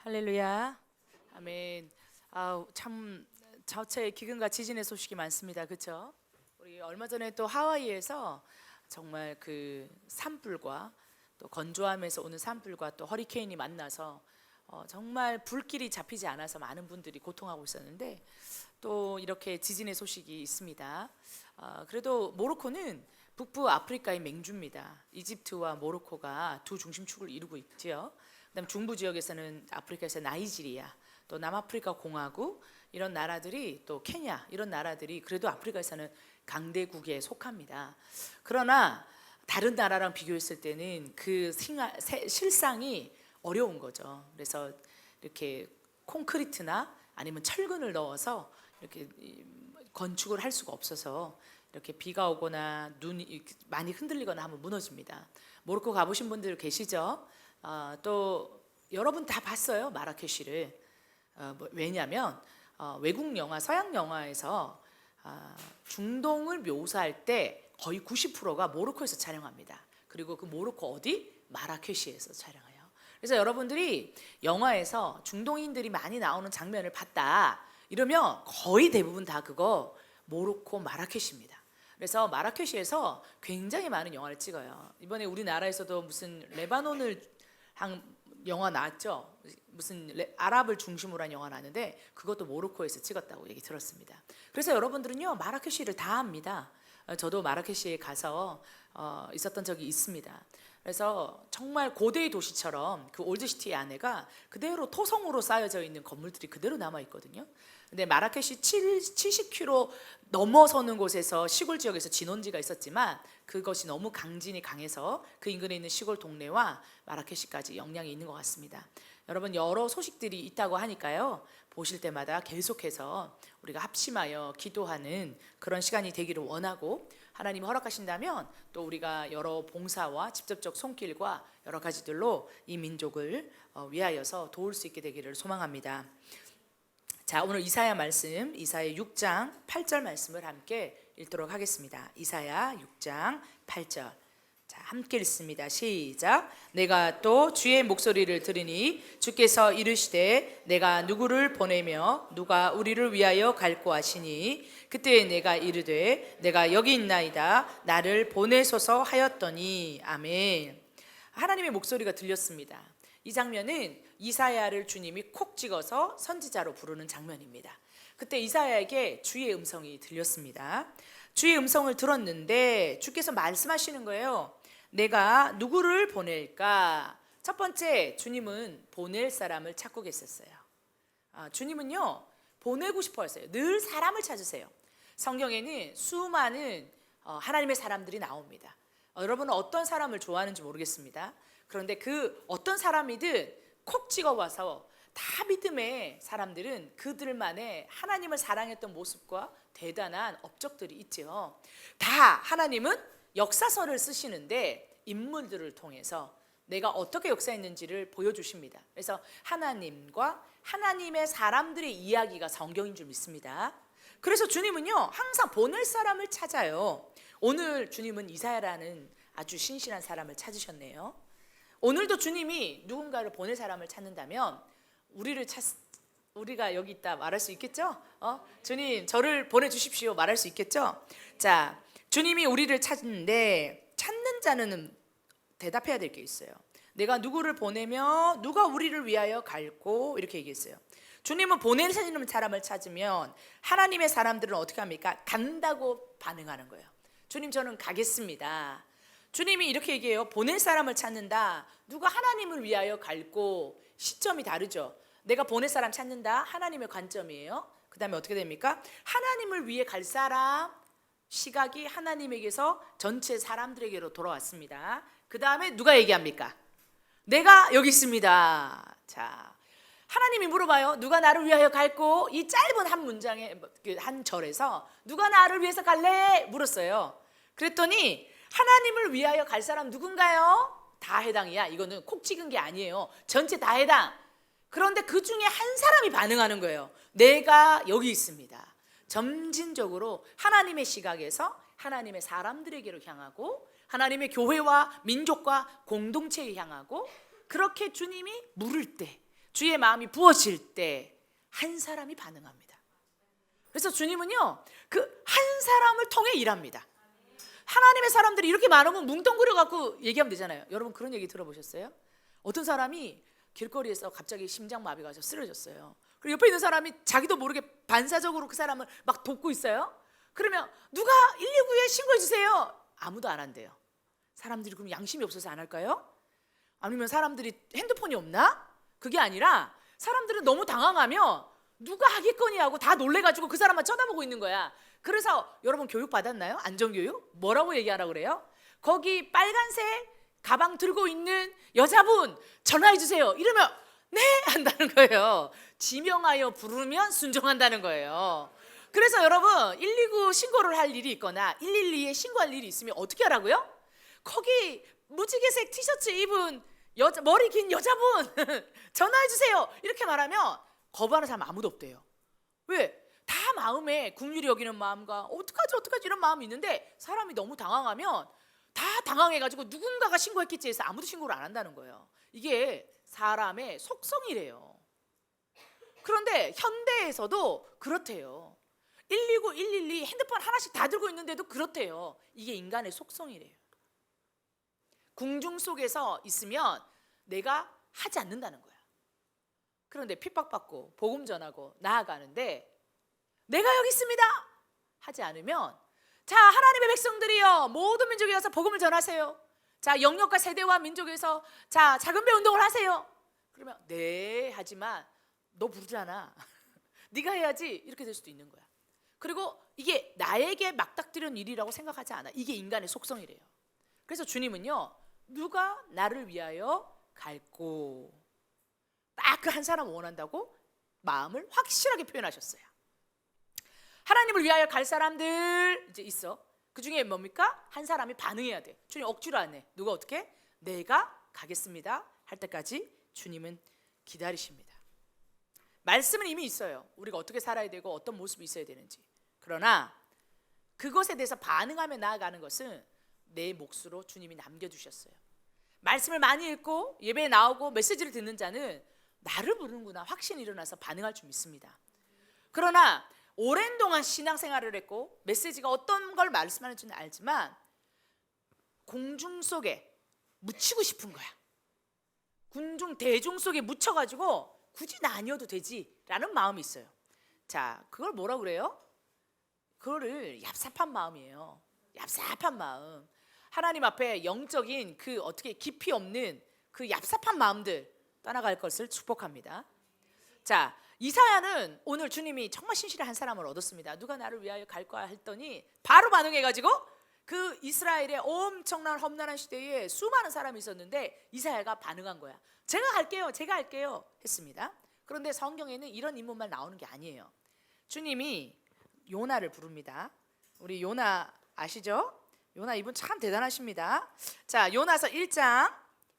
할렐루야. 아멘. 참 저체 기근과 지진의 소식이 많습니다. 그렇죠? 우리 얼마 전에 또 하와이에서 정말 그 산불과 또 건조함에서 오는 산불과 또 허리케인이 만나서 정말 불길이 잡히지 않아서 많은 분들이 고통하고 있었는데 또 이렇게 지진의 소식이 있습니다. 그래도 모로코는 북부 아프리카의 맹주입니다. 이집트와 모로코가 두 중심축을 이루고 있죠. 그다음 중부 지역에서는 아프리카에서 나이지리아, 또 남아프리카 공화국 이런 나라들이 또 케냐 이런 나라들이 그래도 아프리카에서는 강대국에 속합니다. 그러나 다른 나라랑 비교했을 때는 그 실상이 어려운 거죠. 그래서 이렇게 콘크리트나 아니면 철근을 넣어서 이렇게 건축을 할 수가 없어서 이렇게 비가 오거나 눈이 많이 흔들리거나 하면 무너집니다. 모로코 가보신 분들 계시죠? 또 여러분 다 봤어요, 마라케시를. 왜냐하면 외국 영화, 서양 영화에서 중동을 묘사할 때 거의 90%가 모로코에서 촬영합니다. 그리고 그 모로코 어디? 마라케시에서 촬영해요. 그래서 여러분들이 영화에서 중동인들이 많이 나오는 장면을 봤다 이러면 거의 대부분 다 그거 모로코 마라케시입니다. 그래서 마라케시에서 굉장히 많은 영화를 찍어요. 이번에 우리나라에서도 무슨 레바논을 한 영화 나왔죠. 무슨 아랍을 중심으로 한 영화 나왔는데 그것도 모로코에서 찍었다고 얘기 들었습니다. 그래서 여러분들은요 마라케시를 다 압니다. 저도 마라케시에 가서 있었던 적이 있습니다. 그래서 정말 고대의 도시처럼 그 올드시티 안에가 그대로 토성으로 쌓여져 있는 건물들이 그대로 남아 있거든요. 근데 마라케시 70km 넘어서는 곳에서 시골 지역에서 진원지가 있었지만 그것이 너무 강진이 강해서 그 인근에 있는 시골 동네와 마라케시까지 영향이 있는 것 같습니다. 여러분 여러 소식들이 있다고 하니까요. 보실 때마다 계속해서 우리가 합심하여 기도하는 그런 시간이 되기를 원하고 하나님이 허락하신다면 또 우리가 여러 봉사와 직접적 손길과 여러 가지들로 이 민족을 위하여서 도울 수 있게 되기를 소망합니다. 자, 오늘 이사야 말씀, 이사야 6장 8절 말씀을 함께 읽도록 하겠습니다. 이사야 6장 8절. 자, 함께 읽습니다. 시작. 내가 또 주의 목소리를 들으니 주께서 이르시되 내가 누구를 보내며 누가 우리를 위하여 갈고 하시니 그때 내가 이르되 내가 여기 있나이다 나를 보내소서 하였더니. 아멘. 하나님의 목소리가 들렸습니다. 이 장면은 이사야를 주님이 콕 찍어서 선지자로 부르는 장면입니다. 그때 이사야에게 주의 음성이 들렸습니다. 주의 음성을 들었는데 주께서 말씀하시는 거예요. 내가 누구를 보낼까? 첫 번째, 주님은 보낼 사람을 찾고 계셨어요. 주님은요 보내고 싶어 했어요. 늘 사람을 찾으세요. 성경에는 수많은 하나님의 사람들이 나옵니다. 여러분은 어떤 사람을 좋아하는지 모르겠습니다. 그런데 그 어떤 사람이든 콕 찍어와서 다 믿음의 사람들은 그들만의 하나님을 사랑했던 모습과 대단한 업적들이 있죠. 다 하나님은 역사서를 쓰시는데 인물들을 통해서 내가 어떻게 역사했는지를 보여주십니다. 그래서 하나님과 하나님의 사람들의 이야기가 성경인 줄 믿습니다. 그래서 주님은요 항상 보낼 사람을 찾아요. 오늘 주님은 이사야라는 아주 신실한 사람을 찾으셨네요. 오늘도 주님이 누군가를 보낼 사람을 찾는다면 우리가 여기 있다 말할 수 있겠죠? 주님 저를 보내주십시오 말할 수 있겠죠? 자, 주님이 우리를 찾는데 찾는 자는 대답해야 될 게 있어요. 내가 누구를 보내며 누가 우리를 위하여 갈고 이렇게 얘기했어요. 주님은 보낼 사람을 찾으면 하나님의 사람들은 어떻게 합니까? 간다고 반응하는 거예요. 주님 저는 가겠습니다. 주님이 이렇게 얘기해요. 보낼 사람을 찾는다. 누가 하나님을 위하여 갈고 시점이 다르죠. 내가 보낼 사람 찾는다. 하나님의 관점이에요. 그 다음에 어떻게 됩니까? 하나님을 위해 갈 사람 시각이 하나님에게서 전체 사람들에게로 돌아왔습니다. 그 다음에 누가 얘기합니까? 내가 여기 있습니다. 자, 하나님이 물어봐요. 누가 나를 위하여 갈고? 이 짧은 한 문장에 한 절에서 누가 나를 위해서 갈래? 물었어요. 그랬더니 하나님을 위하여 갈 사람 누군가요? 다 해당이야. 이거는 콕 찍은 게 아니에요. 전체 다 해당. 그런데 그 중에 한 사람이 반응하는 거예요. 내가 여기 있습니다. 점진적으로 하나님의 시각에서 하나님의 사람들에게로 향하고 하나님의 교회와 민족과 공동체에 향하고 그렇게 주님이 물을 때 주의 마음이 부어질 때 한 사람이 반응합니다. 그래서 주님은요, 그 한 사람을 통해 일합니다. 하나님의 사람들이 이렇게 많으면 뭉뚱그려 갖고 얘기하면 되잖아요. 여러분 그런 얘기 들어보셨어요? 어떤 사람이 길거리에서 갑자기 심장마비가 와서 쓰러졌어요. 그리고 옆에 있는 사람이 자기도 모르게 반사적으로 그 사람을 막 돕고 있어요. 그러면 누가 119에 신고해 주세요. 아무도 안 한대요. 사람들이 그럼 양심이 없어서 안 할까요? 아니면 사람들이 핸드폰이 없나? 그게 아니라 사람들은 너무 당황하면 누가 하겠거니 하고 다 놀래가지고 그 사람만 쳐다보고 있는 거야. 그래서 여러분 교육 받았나요? 안전교육? 뭐라고 얘기하라고 그래요? 거기 빨간색 가방 들고 있는 여자분 전화해 주세요. 이러면 네 한다는 거예요. 지명하여 부르면 순종한다는 거예요. 그래서 여러분 119 신고를 할 일이 있거나 112에 신고할 일이 있으면 어떻게 하라고요? 거기 무지개색 티셔츠 입은 머리 긴 여자분 전화해 주세요. 이렇게 말하면 거부하는 사람 아무도 없대요. 왜? 다 마음에 긍휼히 여기는 마음과 어떡하지 이런 마음이 있는데 사람이 너무 당황하면 다 당황해가지고 누군가가 신고했겠지 해서 아무도 신고를 안 한다는 거예요. 이게 사람의 속성이래요. 그런데 현대에서도 그렇대요. 119, 112 핸드폰 하나씩 다 들고 있는데도 그렇대요. 이게 인간의 속성이래요. 궁중 속에서 있으면 내가 하지 않는다는 거야. 그런데 핍박받고 복음 전하고 나아가는데 내가 여기 있습니다 하지 않으면 자 하나님의 백성들이여 모든 민족에 가서 복음을 전하세요. 자 영역과 세대와 민족에서 자 작은 배 운동을 하세요. 그러면 네 하지만 너 부르잖아. 네가 해야지 이렇게 될 수도 있는 거야. 그리고 이게 나에게 막닥뜨린 일이라고 생각하지 않아. 이게 인간의 속성이래요. 그래서 주님은요 누가 나를 위하여 갈고 딱 그 한 사람 원한다고 마음을 확실하게 표현하셨어요. 하나님을 위하여 갈 사람들 이제 있어. 그 중에 뭡니까? 한 사람이 반응해야 돼. 주님 억지로 안 해. 누가 어떻게? 내가 가겠습니다 할 때까지 주님은 기다리십니다. 말씀은 이미 있어요. 우리가 어떻게 살아야 되고 어떤 모습이 있어야 되는지. 그러나 그것에 대해서 반응하며 나아가는 것은 내 몫으로 주님이 남겨두셨어요. 말씀을 많이 읽고 예배에 나오고 메시지를 듣는 자는 나를 부르는구나 확신이 일어나서 반응할 줄 믿습니다. 그러나 오랜 동안 신앙생활을 했고 메시지가 어떤 걸 말씀하는지는 알지만 공중 속에 묻히고 싶은 거야. 대중 속에 묻혀가지고 굳이 나 아니어도 되지라는 마음이 있어요. 자, 그걸 뭐라고 그래요? 그거를 얍삽한 마음이에요. 얍삽한 마음. 하나님 앞에 영적인 그 어떻게 깊이 없는 그 얍삽한 마음들 떠나갈 것을 축복합니다. 자, 이사야는 오늘 주님이 정말 신실한 한 사람을 얻었습니다. 누가 나를 위하여 갈 거야 했더니 바로 반응해가지고 그 이스라엘의 엄청난 험난한 시대에 수많은 사람이 있었는데 이사야가 반응한 거야. 제가 할게요 했습니다. 그런데 성경에는 이런 인물만 나오는 게 아니에요. 주님이 요나를 부릅니다. 우리 요나 아시죠? 요나 이분 참 대단하십니다. 자, 요나서 1장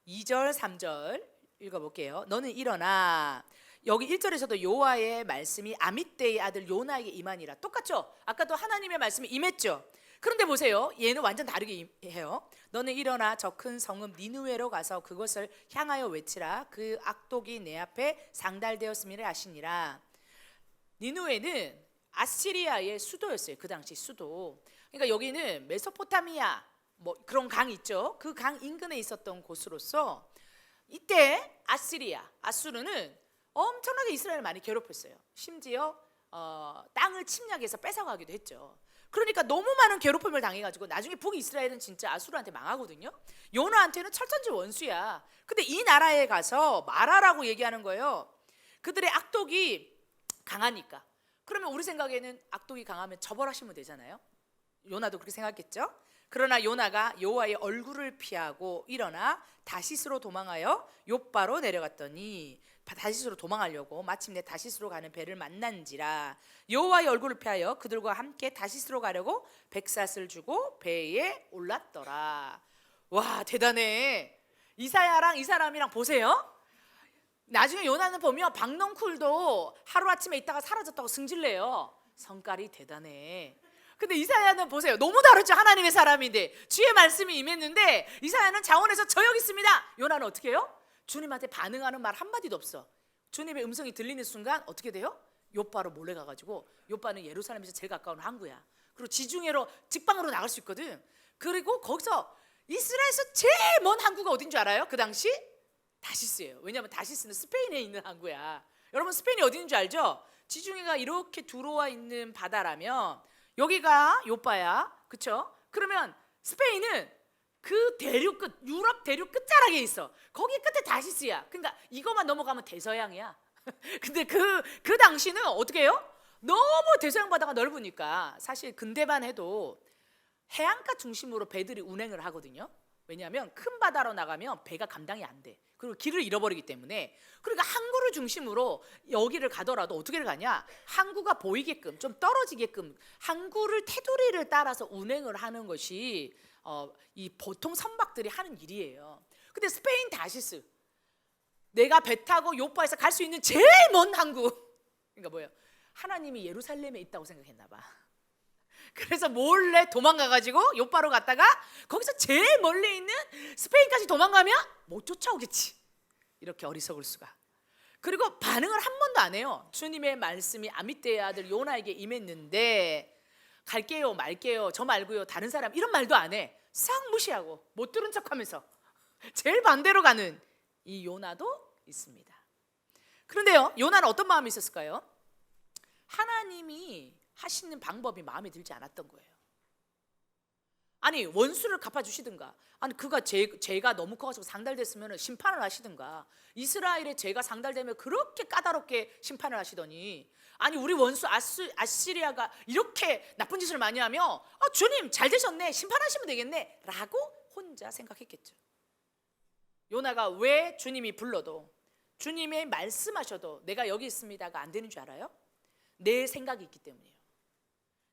2절 3절 읽어볼게요. 너는 일어나. 여기 1절에서도 여호와의 말씀이 아미떼의 아들 요나에게 임하니라. 똑같죠? 아까도 하나님의 말씀이 임했죠. 그런데 보세요. 얘는 완전 다르게 해요. 너는 일어나 저 큰 성읍 니느웨로 가서 그것을 향하여 외치라. 그 악독이 내 앞에 상달되었음이라 하시니라. 니느웨는 아시리아의 수도였어요. 그 당시 수도. 그러니까 여기는 메소포타미아 뭐 그런 강 있죠. 그 강 인근에 있었던 곳으로서 이때 아수르는 엄청나게 이스라엘을 많이 괴롭혔어요. 심지어 땅을 침략해서 뺏어가기도 했죠. 그러니까 너무 많은 괴롭힘을 당해가지고 나중에 북이스라엘은 진짜 아수르한테 망하거든요. 요나한테는 철천지 원수야. 근데 이 나라에 가서 말하라고 얘기하는 거예요. 그들의 악독이 강하니까. 그러면 우리 생각에는 악독이 강하면 처벌하시면 되잖아요. 요나도 그렇게 생각했죠. 그러나 요나가 여호와의 얼굴을 피하고 일어나 다시스로 도망하여 욥바로 내려갔더니 다시스로 도망하려고 마침내 다시스로 가는 배를 만난지라. 여호와의 얼굴을 피하여 그들과 함께 다시스로 가려고 백삿을 주고 배에 올랐더라. 와, 대단해. 이사야랑 이 사람이랑 보세요. 나중에 요나는 보면 박넝쿨도 하루아침에 있다가 사라졌다고 승질내요. 성깔이 대단해. 근데 이사야는 보세요. 너무 다르죠. 하나님의 사람인데 주의 말씀이 임했는데 이사야는 자원에서 저 여기 있습니다. 요나는 어떻게 해요? 주님한테 반응하는 말 한마디도 없어. 주님의 음성이 들리는 순간 어떻게 돼요? 요바로 몰래 가가지고, 요바는 예루살렘에서 제일 가까운 항구야. 그리고 지중해로 직방으로 나갈 수 있거든. 그리고 거기서 이스라엘에서 제일 먼 항구가 어딘 줄 알아요? 그 당시 다시스예요. 왜냐하면 다시스는 스페인에 있는 항구야. 여러분 스페인이 어디 있는 줄 알죠? 지중해가 이렇게 들어와 있는 바다라면 여기가 요바야, 그렇죠? 그러면 스페인은 그 대륙 끝, 유럽 대륙 끝자락에 있어. 거기 끝에 다시스야. 그러니까 이것만 넘어가면 대서양이야. 근데 그 당시는 어떻게 해요? 너무 대서양 바다가 넓으니까 사실 근대만 해도 해안가 중심으로 배들이 운행을 하거든요. 왜냐하면 큰 바다로 나가면 배가 감당이 안 돼. 그리고 길을 잃어버리기 때문에. 그러니까 항구를 중심으로 여기를 가더라도 어떻게 가냐? 항구가 보이게끔, 좀 떨어지게끔 항구를 테두리를 따라서 운행을 하는 것이 이 보통 선박들이 하는 일이에요. 근데 스페인 다시스, 내가 배 타고 요파에서 갈 수 있는 제일 먼 항구, 그러니까 뭐예요? 하나님이 예루살렘에 있다고 생각했나 봐. 그래서 몰래 도망가가지고 요바로 갔다가 거기서 제일 멀리 있는 스페인까지 도망가면 못 쫓아오겠지. 이렇게 어리석을 수가. 그리고 반응을 한 번도 안 해요. 주님의 말씀이 아미떼의 아들 요나에게 임했는데 갈게요 말게요 저 말고요 다른 사람 이런 말도 안 해. 싹 무시하고 못 들은 척하면서 제일 반대로 가는 이 요나도 있습니다. 그런데요, 요나는 어떤 마음이 있었을까요? 하나님이 하시는 방법이 마음에 들지 않았던 거예요. 아니 원수를 갚아주시든가, 아니 그가 죄가 너무 커가지고 상달됐으면 심판을 하시든가, 이스라엘의 죄가 상달되면 그렇게 까다롭게 심판을 하시더니, 아니 우리 원수 아시리아가 이렇게 나쁜 짓을 많이 하며 주님 잘 되셨네, 심판하시면 되겠네 라고 혼자 생각했겠죠. 요나가 왜 주님이 불러도, 주님의 말씀하셔도 내가 여기 있습니다가 안 되는 줄 알아요? 내 생각이 있기 때문이에요.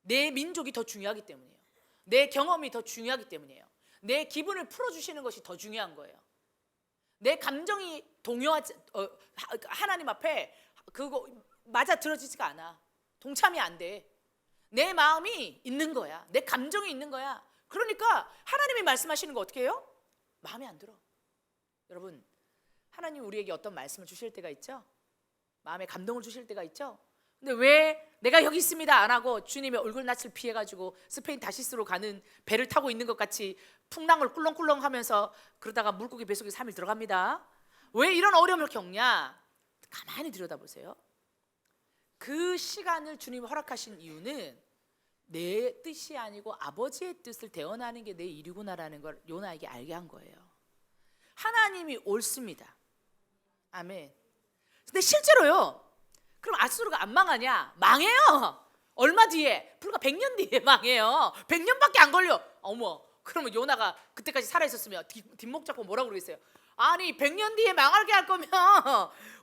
내 민족이 더 중요하기 때문이에요. 내 경험이 더 중요하기 때문이에요. 내 기분을 풀어주시는 것이 더 중요한 거예요. 내 감정이 동요하지, 하나님 앞에 그거 맞아 들어지지가 않아. 동참이 안 돼. 내 마음이 있는 거야. 내 감정이 있는 거야. 그러니까 하나님이 말씀하시는 거 어떻게 해요? 마음에 안 들어. 여러분, 하나님 우리에게 어떤 말씀을 주실 때가 있죠? 마음에 감동을 주실 때가 있죠? 근데 왜 내가 여기 있습니다 안 하고 주님의 얼굴낯을 피해가지고 스페인 다시스로 가는 배를 타고 있는 것 같이 풍랑을 꿀렁꿀렁 하면서 그러다가 물고기 뱃속에 3일 들어갑니다. 왜 이런 어려움을 겪냐? 가만히 들여다보세요. 그 시간을 주님이 허락하신 이유는 내 뜻이 아니고 아버지의 뜻을 대언하는 게 내 일이구나라는 걸 요나에게 알게 한 거예요. 하나님이 옳습니다. 아멘. 근데 실제로요, 그럼 아수르가 안 망하냐? 망해요. 얼마 뒤에? 불과 100년 뒤에 망해요. 100년밖에 안 걸려. 어머, 그러면 요나가 그때까지 살아있었으면 뒷목 잡고 뭐라고 그러겠어요? 아니 100년 뒤에 망하게 할 거면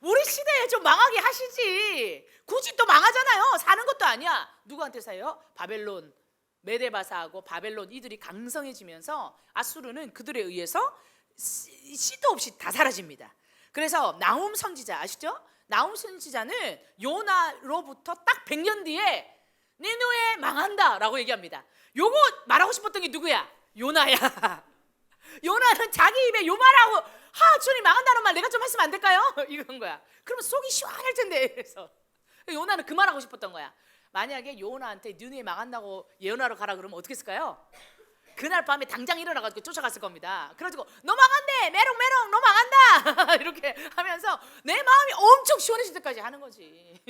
우리 시대에 좀 망하게 하시지. 굳이 또 망하잖아요. 사는 것도 아니야. 누구한테 사요? 바벨론, 메데바사하고 바벨론, 이들이 강성해지면서 아수르는 그들에 의해서 씨도 없이 다 사라집니다. 그래서 나훔 선지자 아시죠? 나훔 선지자는 요나로부터 딱 100년 뒤에 니느웨 망한다 라고 얘기합니다. 요거 말하고 싶었던 게 누구야? 요나야. 요나는 자기 입에 요 말하고 주님 망한다는 말 내가 좀 했으면 안 될까요? 이건 거야. 그러면 속이 시원할 텐데. 그래서 요나는 그 말하고 싶었던 거야. 만약에 요나한테 니느웨 망한다고 예언하러 가라 그러면 어떻게 했을까요? 그날 밤에 당장 일어나가지고 쫓아갔을 겁니다. 그래가지고 너 망한대, 메롱메롱 너 망한다 이렇게 하면서 내 마음이 엄청 시원해질 때까지 하는 거지.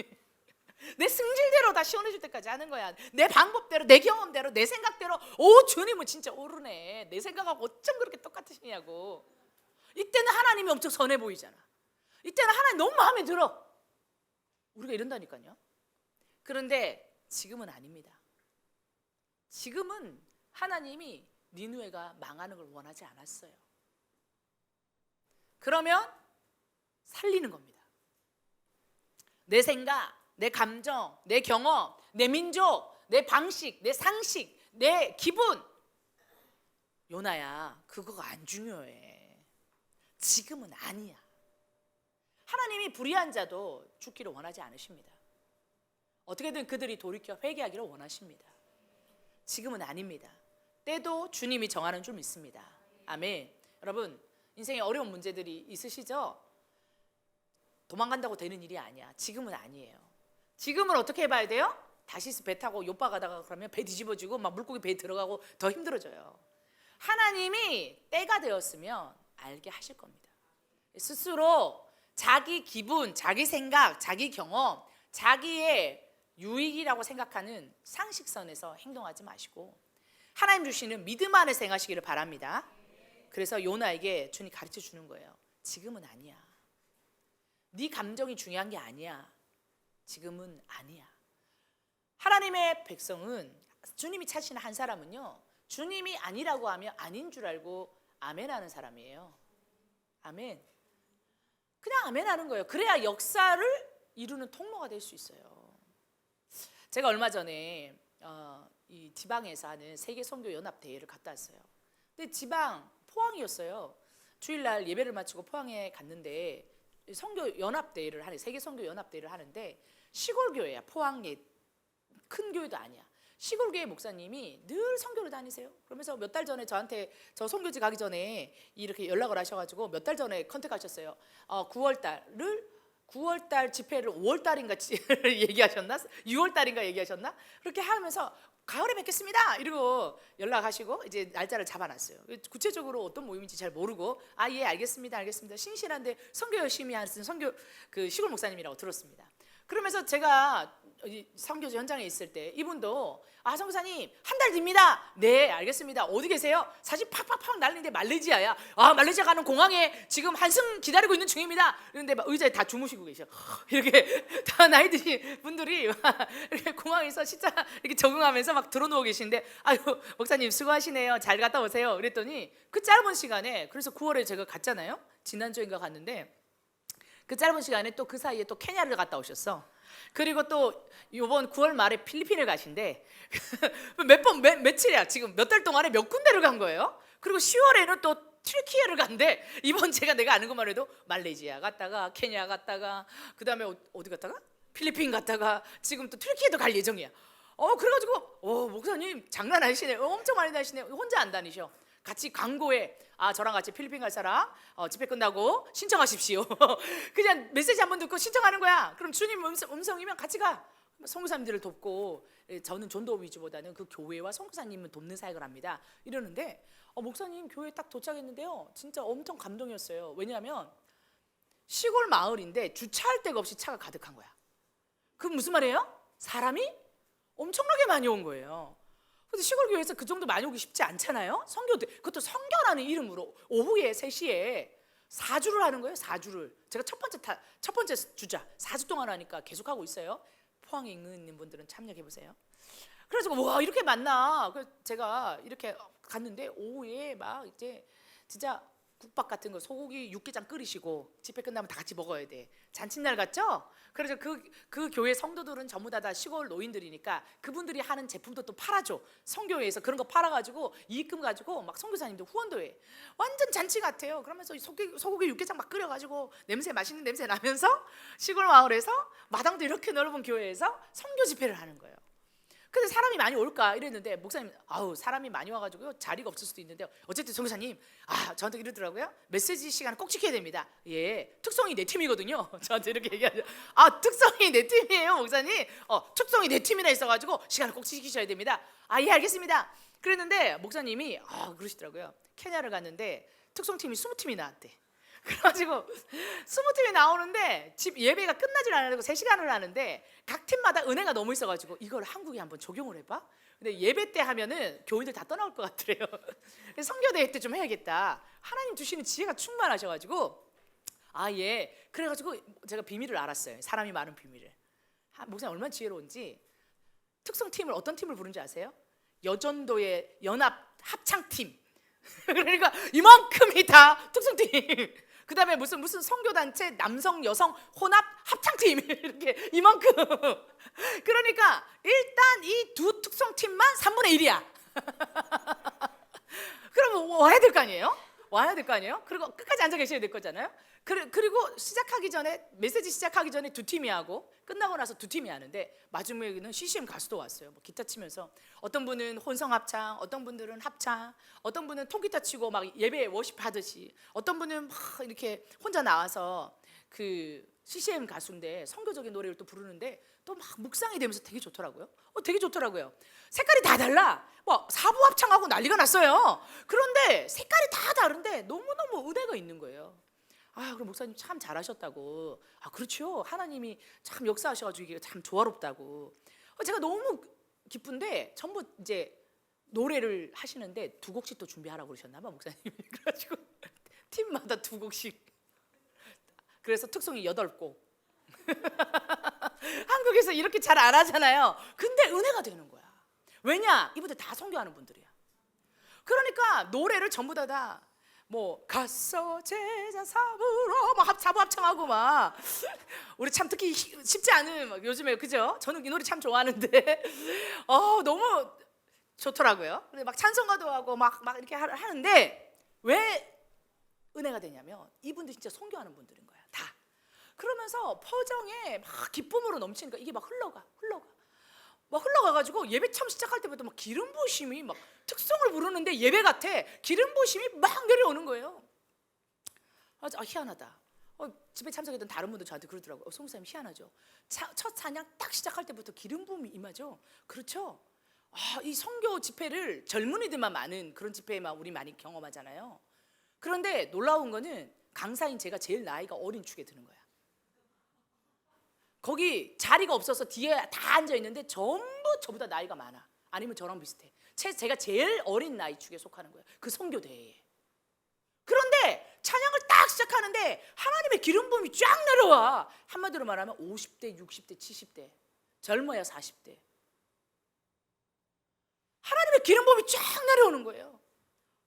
내 승질대로 다 시원해질 때까지 하는 거야. 내 방법대로, 내 경험대로, 내 생각대로. 오, 주님은 진짜 옳으네. 내 생각하고 어쩜 그렇게 똑같으시냐고. 이때는 하나님이 엄청 선해 보이잖아. 이때는 하나님 너무 마음에 들어. 우리가 이런다니까요. 그런데 지금은 아닙니다. 지금은 하나님이 니느웨가 망하는 걸 원하지 않았어요. 그러면 살리는 겁니다. 내 생각, 내 감정, 내 경험, 내 민족, 내 방식, 내 상식, 내 기분. 요나야, 그거가 안 중요해. 지금은 아니야. 하나님이 불의한 자도 죽기를 원하지 않으십니다. 어떻게든 그들이 돌이켜 회개하기를 원하십니다. 지금은 아닙니다. 때도 주님이 정하는 줄 믿습니다. 아멘. 여러분, 인생에 어려운 문제들이 있으시죠? 도망간다고 되는 일이 아니야. 지금은 아니에요. 지금은 어떻게 해봐야 돼요? 다시 배 타고 요파 가다가 그러면 배 뒤집어지고 막 물고기 배에 들어가고 더 힘들어져요. 하나님이 때가 되었으면 알게 하실 겁니다. 스스로 자기 기분, 자기 생각, 자기 경험, 자기의 유익이라고 생각하는 상식선에서 행동하지 마시고 하나님 주시는 믿음 안에 생각하시기를 바랍니다. 그래서 요나에게 주님 가르쳐 주는 거예요. 지금은 아니야. 네 감정이 중요한 게 아니야. 지금은 아니야. 하나님의 백성은 주님이 찾으시는 한 사람은요, 주님이 아니라고 하면 아닌 줄 알고 아멘 하는 사람이에요. 아멘. 그냥 아멘 하는 거예요. 그래야 역사를 이루는 통로가 될 수 있어요. 제가 얼마 전에 이 지방에서 하는 세계 선교 연합 대회를 갔다 왔어요. 근데 지방 포항이었어요. 주일날 예배를 마치고 포항에 갔는데 선교 연합 대회를 하는 세계 선교 연합 대회를 하는데 시골 교회야. 포항에 큰 교회도 아니야. 시골 교회 목사님이 늘 선교를 다니세요. 그러면서 몇 달 전에 저한테 저 선교지 가기 전에 이렇게 연락을 하셔가지고 몇 달 전에 컨택하셨어요. 9월달 집회를 5월달인가 얘기하셨나? 6월달인가 얘기하셨나? 그렇게 하면서 가을에 뵙겠습니다 이러고 연락하시고 이제 날짜를 잡아놨어요. 구체적으로 어떤 모임인지 잘 모르고 예 알겠습니다 신실한데 선교 열심히 하시는 선교 그 시골 목사님이라고 들었습니다. 그러면서 제가 선교지 현장에 있을 때 이분도 선교사님 한 달 뒤입니다. 네 알겠습니다. 어디 계세요? 사실 팍팍팍 날리는데 말레이시아야. 말레이시아 가는 공항에 지금 한승 기다리고 있는 중입니다. 그런데 막 의자에 다 주무시고 계셔. 이렇게 다 나이 드신 분들이 이렇게 공항에서 진짜 이렇게 적응하면서 막 들어누워 계시는데 아유 목사님 수고하시네요. 잘 갔다 오세요. 그랬더니 그 짧은 시간에 그래서 9월에 제가 갔잖아요. 지난주인가 갔는데 그 짧은 시간에 또 그 사이에 또 케냐를 갔다 오셨어. 그리고 또 이번 9월 말에 필리핀을 가신대. 며칠이야 지금 몇 달 동안에 몇 군데를 간 거예요. 그리고 10월에는 또 튀르키예를 간대. 이번 내가 아는 것만 해도 말레이시아 갔다가 케냐 갔다가 그 다음에 어디 갔다가 필리핀 갔다가 지금 또 튀르키예도 갈 예정이야. 그래가지고 목사님 장난 아니시네. 엄청 많이 다니시네. 혼자 안 다니셔. 같이 광고에 저랑 같이 필리핀 갈 사람 집회 끝나고 신청하십시오. 그냥 메시지 한번 듣고 신청하는 거야. 그럼 주님 음성이면 같이 가. 선교사님들을 돕고 저는 전도 위주보다는 그 교회와 선교사님을 돕는 사역을 합니다. 이러는데 목사님 교회 딱 도착했는데요. 진짜 엄청 감동이었어요. 왜냐하면 시골 마을인데 주차할 데가 없이 차가 가득한 거야. 그럼 무슨 말이에요? 사람이 엄청나게 많이 온 거예요. 근데 시골 교회에서 그 정도 많이 오기 쉽지 않잖아요. 그것도 선교라는 이름으로 오후에 3시에 4주를 하는 거예요. 4주를. 제가 첫 번째 주자 4주 동안 하니까 계속 하고 있어요. 포항에 있는 분들은 참여해 보세요. 그래서 와 이렇게 많나. 그래서 제가 이렇게 갔는데 오후에 막 이제 진짜 국밥 같은 거 소고기 육개장 끓이시고 집회 끝나면 다 같이 먹어야 돼. 잔칫날 같죠? 그래서 그 교회 성도들은 전부 다 시골 노인들이니까 그분들이 하는 제품도 또 팔아줘. 성교회에서 그런 거 팔아가지고 이익금 가지고 막 선교사님들 후원도 해. 완전 잔치 같아요. 그러면서 소고기 육개장 막 끓여가지고 맛있는 냄새 나면서 시골 마을에서 마당도 이렇게 넓은 교회에서 선교 집회를 하는 거예요. 근데 사람이 많이 올까 이랬는데 목사님 사람이 많이 와가지고 자리가 없을 수도 있는데 어쨌든 선교사님 저한테 이러더라고요. 메시지 시간을 꼭 지켜야 됩니다. 특성이 내 팀이거든요. 저한테 이렇게 얘기하죠. 특성이 내 팀이에요 목사님. 특성이 내 팀이나 있어가지고 시간을 꼭 지키셔야 됩니다. 예 알겠습니다. 그랬는데 목사님이 그러시더라고요. 케냐를 갔는데 특성팀이 20팀이 나왔대. 그래가지고 20팀이 나오는데 집 예배가 끝나질 않아도 3시간을 하는데 각 팀마다 은혜가 너무 있어가지고 이걸 한국에 한번 적용을 해봐. 근데 예배 때 하면은 교인들 다 떠나올 것 같더래요. 선교대회 때 좀 해야겠다. 하나님 주시는 지혜가 충만하셔가지고 그래가지고 제가 비밀을 알았어요. 사람이 많은 비밀을. 목사님 얼마나 지혜로운지. 특성팀을 어떤 팀을 부른지 아세요? 여전도의 연합 합창팀. 그러니까 이만큼이 다 특성팀. 그 다음에 무슨 선교단체 남성 여성 혼합 합창팀 이렇게 이만큼. 그러니까 일단 이 두 특성팀만 3분의 1이야. 그럼 와야 될 거 아니에요? 와야 될 거 아니에요? 그리고 끝까지 앉아 계셔야 될 거잖아요. 그리고 시작하기 전에 메시지 시작하기 전에 두 팀이 하고 끝나고 나서 두 팀이 하는데 마지막에는 CCM 가수도 왔어요. 뭐 기타 치면서 어떤 분은 혼성 합창, 어떤 분들은 합창, 어떤 분은 통기타 치고 막 예배 워십 하듯이, 어떤 분은 막 이렇게 혼자 나와서 그 CCM 가수인데 선교적인 노래를 또 부르는데 또 막 묵상이 되면서 되게 좋더라고요. 되게 좋더라고요. 색깔이 다 달라. 뭐 사부 합창하고 난리가 났어요. 그런데 색깔이 다 다른데 너무너무 은혜가 있는 거예요. 그럼 목사님 참 잘하셨다고. 그렇죠. 하나님이 참 역사하셔가지고 이게 참 조화롭다고. 제가 너무 기쁜데 전부 이제 노래를 하시는데 2곡씩 또 준비하라고 그러셨나 봐 목사님이. 그래가지고 팀마다 2곡씩. 그래서 특송이 8곡. 한국에서 이렇게 잘 안 하잖아요. 근데 은혜가 되는 거야. 왜냐? 이분들 다 선교하는 분들이야. 그러니까 노래를 전부 다 뭐 가서 제자 삼으로 막 사부 합창하고 막 우리 참 듣기 쉽지 않은 막 요즘에 그죠? 저는 이 노래 참 좋아하는데 너무 좋더라고요. 근데 막 찬송가도 하고 막 이렇게 하는데 왜 은혜가 되냐면 이분들 진짜 선교하는 분들인 거야 다. 그러면서 퍼정에 막 기쁨으로 넘치니까 이게 막 막 흘러가가지고 예배 처음 시작할 때부터 막 기름 부으심이 막 특성을 부르는데 예배 같아. 기름 부으심이 막 내려오는 거예요. 희한하다. 집에 참석했던 다른 분들 저한테 그러더라고요. 송사님 희한하죠. 첫 찬양 딱 시작할 때부터 기름 부음이 임하죠. 그렇죠. 이 선교 집회를 젊은이들만 많은 그런 집회에만 우리 많이 경험하잖아요. 그런데 놀라운 거는 강사인 제가 제일 나이가 어린 축에 드는 거야. 거기 자리가 없어서 뒤에 다 앉아 있는데 전부 저보다 나이가 많아. 아니면 저랑 비슷해. 제가 제일 어린 나이 축에 속하는 거예요. 그 선교 대회에. 그런데 찬양을 딱 시작하는데 하나님의 기름 부음이 쫙 내려와. 한마디로 말하면 50대, 60대, 70대, 젊어야 40대. 하나님의 기름 부음이 쫙 내려오는 거예요.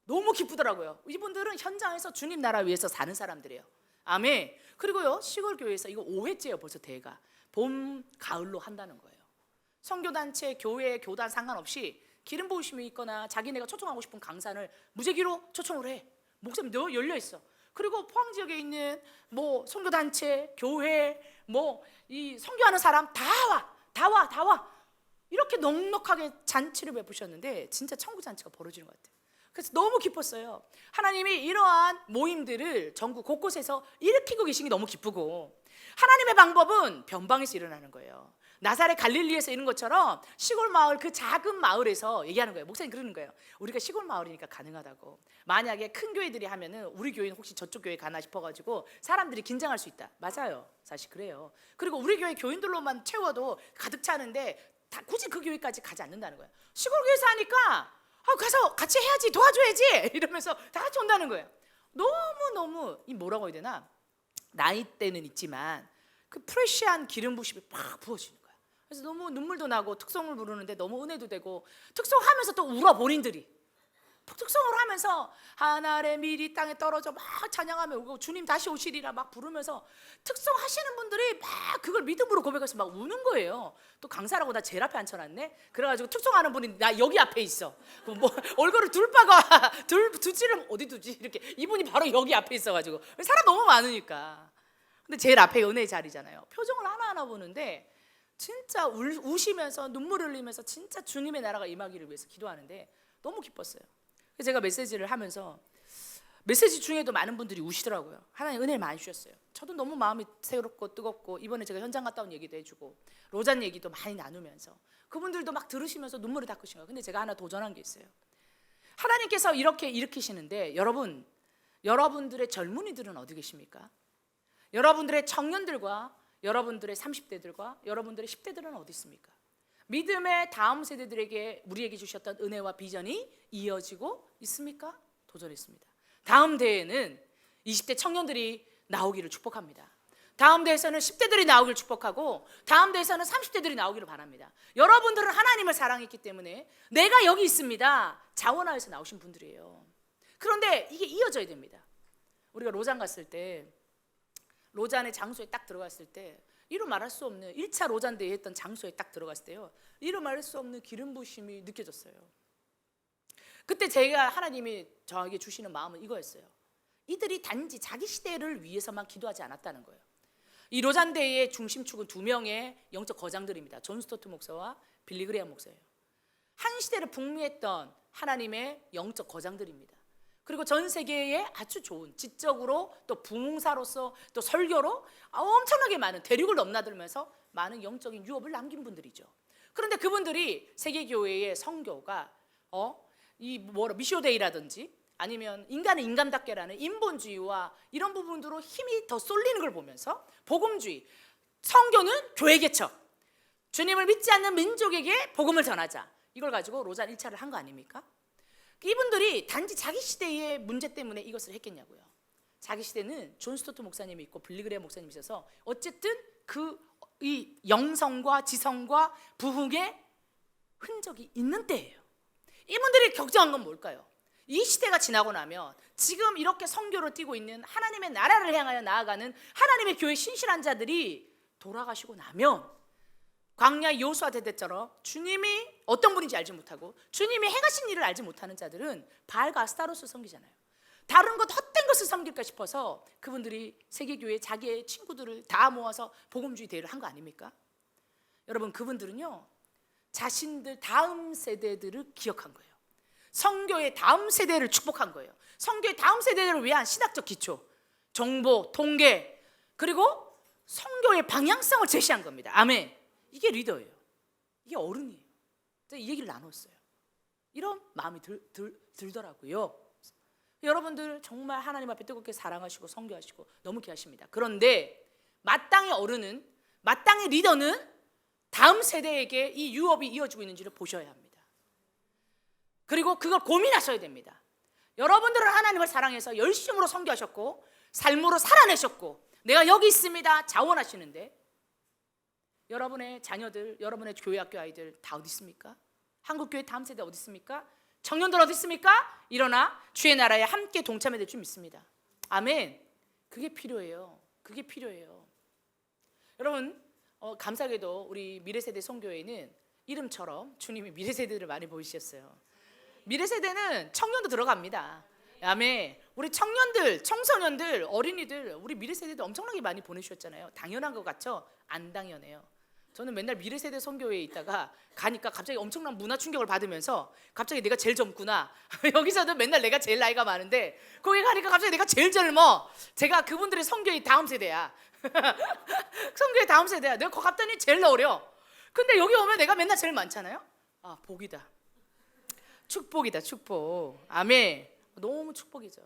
너무 기쁘더라고요. 이분들은 현장에서 주님 나라 위해서 사는 사람들이에요. 아멘. 그리고요 시골 교회에서 이거 5회째예요 벌써 대회가. 봄, 가을로 한다는 거예요. 선교단체, 교회, 교단 상관없이 기름 부으심이 있거나 자기네가 초청하고 싶은 강사를 무제기로 초청을 해. 목사님 너 열려 있어. 그리고 포항 지역에 있는 뭐 선교단체, 교회, 뭐 이 선교하는 사람 다 와. 이렇게 넉넉하게 잔치를 베푸셨는데 진짜 천국 잔치가 벌어지는 것 같아요. 그래서 너무 기뻤어요. 하나님이 이러한 모임들을 전국 곳곳에서 일으키고 계신 게 너무 기쁘고, 하나님의 방법은 변방에서 일어나는 거예요. 나사렛 갈릴리에서 이런 것처럼 시골 마을, 그 작은 마을에서 얘기하는 거예요. 목사님 그러는 거예요. 우리가 시골 마을이니까 가능하다고. 만약에 큰 교회들이 하면은 우리 교회는 혹시 저쪽 교회 가나 싶어가지고 사람들이 긴장할 수 있다. 맞아요, 사실 그래요. 그리고 우리 교회 교인들로만 채워도 가득 차는데 굳이 그 교회까지 가지 않는다는 거예요. 시골 교회에서 하니까 가서 같이 해야지, 도와줘야지 이러면서 다 같이 온다는 거예요. 너무너무 이 뭐라고 해야 되나, 나이 때는 있지만 그 프레시한 기름 부심이 팍 부어지는 거야. 그래서 너무 눈물도 나고 특성을 부르는데 너무 은혜도 되고, 특성하면서 또 울어 본인들이. 특성을 하면서 하늘의 밀이 땅에 떨어져 막 찬양하며 오고 주님 다시 오시리라 막 부르면서 특성하시는 분들이 막 그걸 믿음으로 고백해서 막 우는 거예요. 또 강사라고 나 제일 앞에 앉혀놨네. 그래가지고 특성하는 분이 나 여기 앞에 있어. 뭐 얼굴을 두지를 어디 두지 이렇게, 이분이 바로 여기 앞에 있어가지고 사람 너무 많으니까. 근데 제일 앞에 은혜의 자리잖아요. 표정을 하나하나 보는데 진짜 우시면서 눈물 흘리면서 진짜 주님의 나라가 임하기를 위해서 기도하는데 너무 기뻤어요. 그래서 제가 메시지를 하면서 메시지 중에도 많은 분들이 우시더라고요. 하나님 은혜를 많이 주셨어요. 저도 너무 마음이 새롭고 뜨겁고, 이번에 제가 현장 갔다 온 얘기도 해주고 로잔 얘기도 많이 나누면서 그분들도 막 들으시면서 눈물을 닦으신 거예요. 근데 제가 하나 도전한 게 있어요. 하나님께서 이렇게 일으키시는데 여러분들의 젊은이들은 어디 계십니까? 여러분들의 청년들과 여러분들의 30대들과 여러분들의 10대들은 어디 있습니까? 믿음의 다음 세대들에게 우리에게 주셨던 은혜와 비전이 이어지고 있습니까? 도전했습니다. 다음 대회는 20대 청년들이 나오기를 축복합니다. 다음 대회에서는 10대들이 나오기를 축복하고, 다음 대회에서는 30대들이 나오기를 바랍니다. 여러분들은 하나님을 사랑했기 때문에 내가 여기 있습니다 자원하에서 나오신 분들이에요. 그런데 이게 이어져야 됩니다. 우리가 로잔 갔을 때, 로잔의 장소에 딱 들어갔을 때 이루 말할 수 없는 1차 로잔 대회 했던 장소에 딱 들어갔을 때요, 이루 말할 수 없는 기름 부심이 느껴졌어요. 그때 제가 하나님이 저에게 주시는 마음은 이거였어요. 이들이 단지 자기 시대를 위해서만 기도하지 않았다는 거예요. 이 로잔 대회의 중심축은 2명의 영적 거장들입니다. 존 스토트 목사와 빌리 그레이엄 목사예요. 한 시대를 풍미했던 하나님의 영적 거장들입니다. 그리고 전 세계에 아주 좋은 지적으로 또 부흥사로서 또 설교로 엄청나게 많은 대륙을 넘나들면서 많은 영적인 유업을 남긴 분들이죠. 그런데 그분들이 세계교회의 선교가 미쇼데이라든지 아니면 인간은 인간답게라는 인본주의와 이런 부분으로 힘이 더 쏠리는 걸 보면서 복음주의, 선교는 교회 개척, 주님을 믿지 않는 민족에게 복음을 전하자, 이걸 가지고 로잔 1차를 한 거 아닙니까? 이분들이 단지 자기 시대의 문제 때문에 이것을 했겠냐고요. 자기 시대는 존 스토트 목사님이 있고 빌리그레 목사님이 있어서 어쨌든 이 영성과 지성과 부흥의 흔적이 있는 때예요. 이분들이 걱정한 건 뭘까요? 이 시대가 지나고 나면 지금 이렇게 선교를 띠고 있는 하나님의 나라를 향하여 나아가는 하나님의 교회 신실한 자들이 돌아가시고 나면 광야 여호수아 때처럼 주님이 어떤 분인지 알지 못하고 주님이 행하신 일을 알지 못하는 자들은 바알과 아스타롯을 섬기잖아요. 다른 것 헛된 것을 섬길까 싶어서 그분들이 세계교회 자기의 친구들을 다 모아서 복음주의 대회를 한 거 아닙니까? 여러분, 그분들은요 자신들 다음 세대들을 기억한 거예요. 선교의 다음 세대를 축복한 거예요. 선교의 다음 세대를 위한 신학적 기초, 정보, 통계, 그리고 선교의 방향성을 제시한 겁니다. 아멘. 이게 리더예요. 이게 어른이에요. 이 얘기를 나눴어요. 이런 마음이 들더라고요. 여러분들 정말 하나님 앞에 뜨겁게 사랑하시고 선교하시고 너무 귀하십니다. 그런데 마땅히 어른은, 마땅히 리더는 다음 세대에게 이 유업이 이어지고 있는지를 보셔야 합니다. 그리고 그걸 고민하셔야 됩니다. 여러분들은 하나님을 사랑해서 열심으로 선교하셨고 삶으로 살아내셨고 내가 여기 있습니다 자원하시는데 여러분의 자녀들, 여러분의 교회 학교 아이들 다 어디 있습니까? 한국교회 다음 세대 어디 있습니까? 청년들 어디 있습니까? 일어나 주의 나라에 함께 동참해야 될 줄 믿습니다. 아멘. 그게 필요해요. 그게 필요해요. 여러분, 감사하게도 우리 미래세대 선교회는 이름처럼 주님이 미래세대를 많이 보이셨어요. 미래세대는 청년도 들어갑니다. 아멘. 우리 청년들, 청소년들, 어린이들, 우리 미래세대도 엄청나게 많이 보내주셨잖아요. 당연한 것 같죠? 안 당연해요. 저는 맨날 미래세대 선교회에 있다가 가니까 갑자기 엄청난 문화 충격을 받으면서 갑자기 내가 제일 젊구나. 여기서도 맨날 내가 제일 나이가 많은데 거기 가니까 갑자기 내가 제일 젊어. 제가 그분들의 선교의 다음 세대야. 선교의 다음 세대야. 내가 거기 갔더니 제일 어려. 근데 여기 오면 내가 맨날 제일 많잖아요. 아, 복이다. 축복이다, 축복. 아멘. 너무 축복이죠.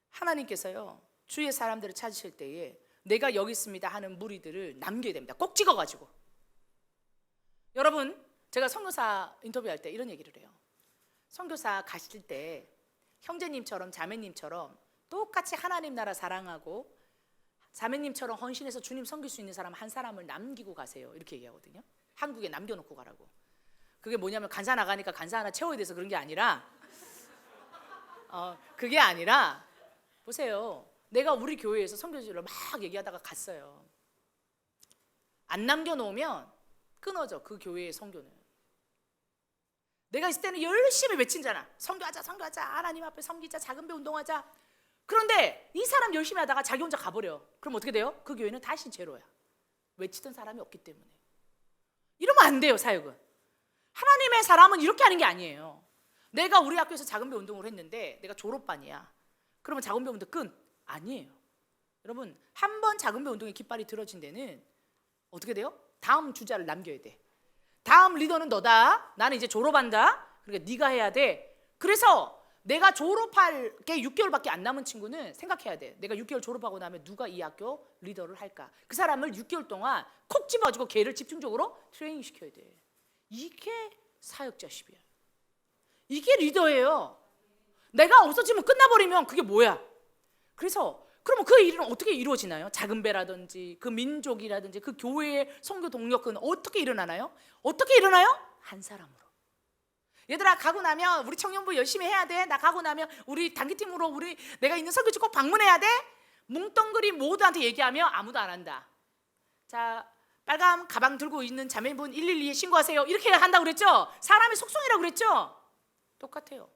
하나님께서요 주의 사람들을 찾으실 때에 내가 여기 있습니다 하는 무리들을 남겨야 됩니다. 꼭 찍어가지고. 여러분, 제가 선교사 인터뷰할 때 이런 얘기를 해요. 선교사 가실 때 형제님처럼 자매님처럼 똑같이 하나님 나라 사랑하고 자매님처럼 헌신해서 주님 섬길 수 있는 사람 한 사람을 남기고 가세요. 이렇게 얘기하거든요. 한국에 남겨놓고 가라고. 그게 뭐냐면 간사 나가니까 간사 하나 채워야 돼서 그런 게 아니라 그게 아니라 보세요. 내가 우리 교회에서 선교지를 막 얘기하다가 갔어요. 안 남겨놓으면 끊어져. 그 교회의 선교는. 내가 있을 때는 열심히 외친잖아. 선교하자, 선교하자, 하나님 앞에 섬기자, 작은 배 운동하자. 그런데 이 사람 열심히 하다가 자기 혼자 가버려. 그럼 어떻게 돼요? 그 교회는 다시 제로야. 외치던 사람이 없기 때문에. 이러면 안 돼요, 사역은. 하나님의 사람은 이렇게 하는 게 아니에요. 내가 우리 학교에서 작은 배 운동을 했는데 내가 졸업반이야. 그러면 작은 배 운동 끝? 아니에요. 여러분, 한 번 작은 배 운동의 깃발이 들어진 데는 어떻게 돼요? 다음 주자를 남겨야 돼. 다음 리더는 너다. 나는 이제 졸업한다. 그러니까 네가 해야 돼. 그래서 내가 졸업할 게 6개월밖에 안 남은 친구는 생각해야 돼. 내가 6개월 졸업하고 나면 누가 이 학교 리더를 할까? 그 사람을 6개월 동안 콕 집어가지고 걔를 집중적으로 트레이닝 시켜야 돼. 이게 사역자십이야. 이게 리더예요. 내가 없어지면 끝나버리면 그게 뭐야? 그래서 그러면 그 일은 어떻게 이루어지나요? 작은 배라든지 그 민족이라든지 그 교회의 선교 동력은 어떻게 일어나나요? 어떻게 일어나요? 한 사람으로. 얘들아, 가고 나면 우리 청년부 열심히 해야 돼. 나 가고 나면 우리 단기팀으로 내가 있는 선교지 꼭 방문해야 돼. 뭉뚱그리 모두한테 얘기하면 아무도 안 한다. 자, 빨간 가방 들고 있는 자매분 112에 신고하세요. 이렇게 한다고 그랬죠? 사람의 속성이라고 그랬죠? 똑같아요.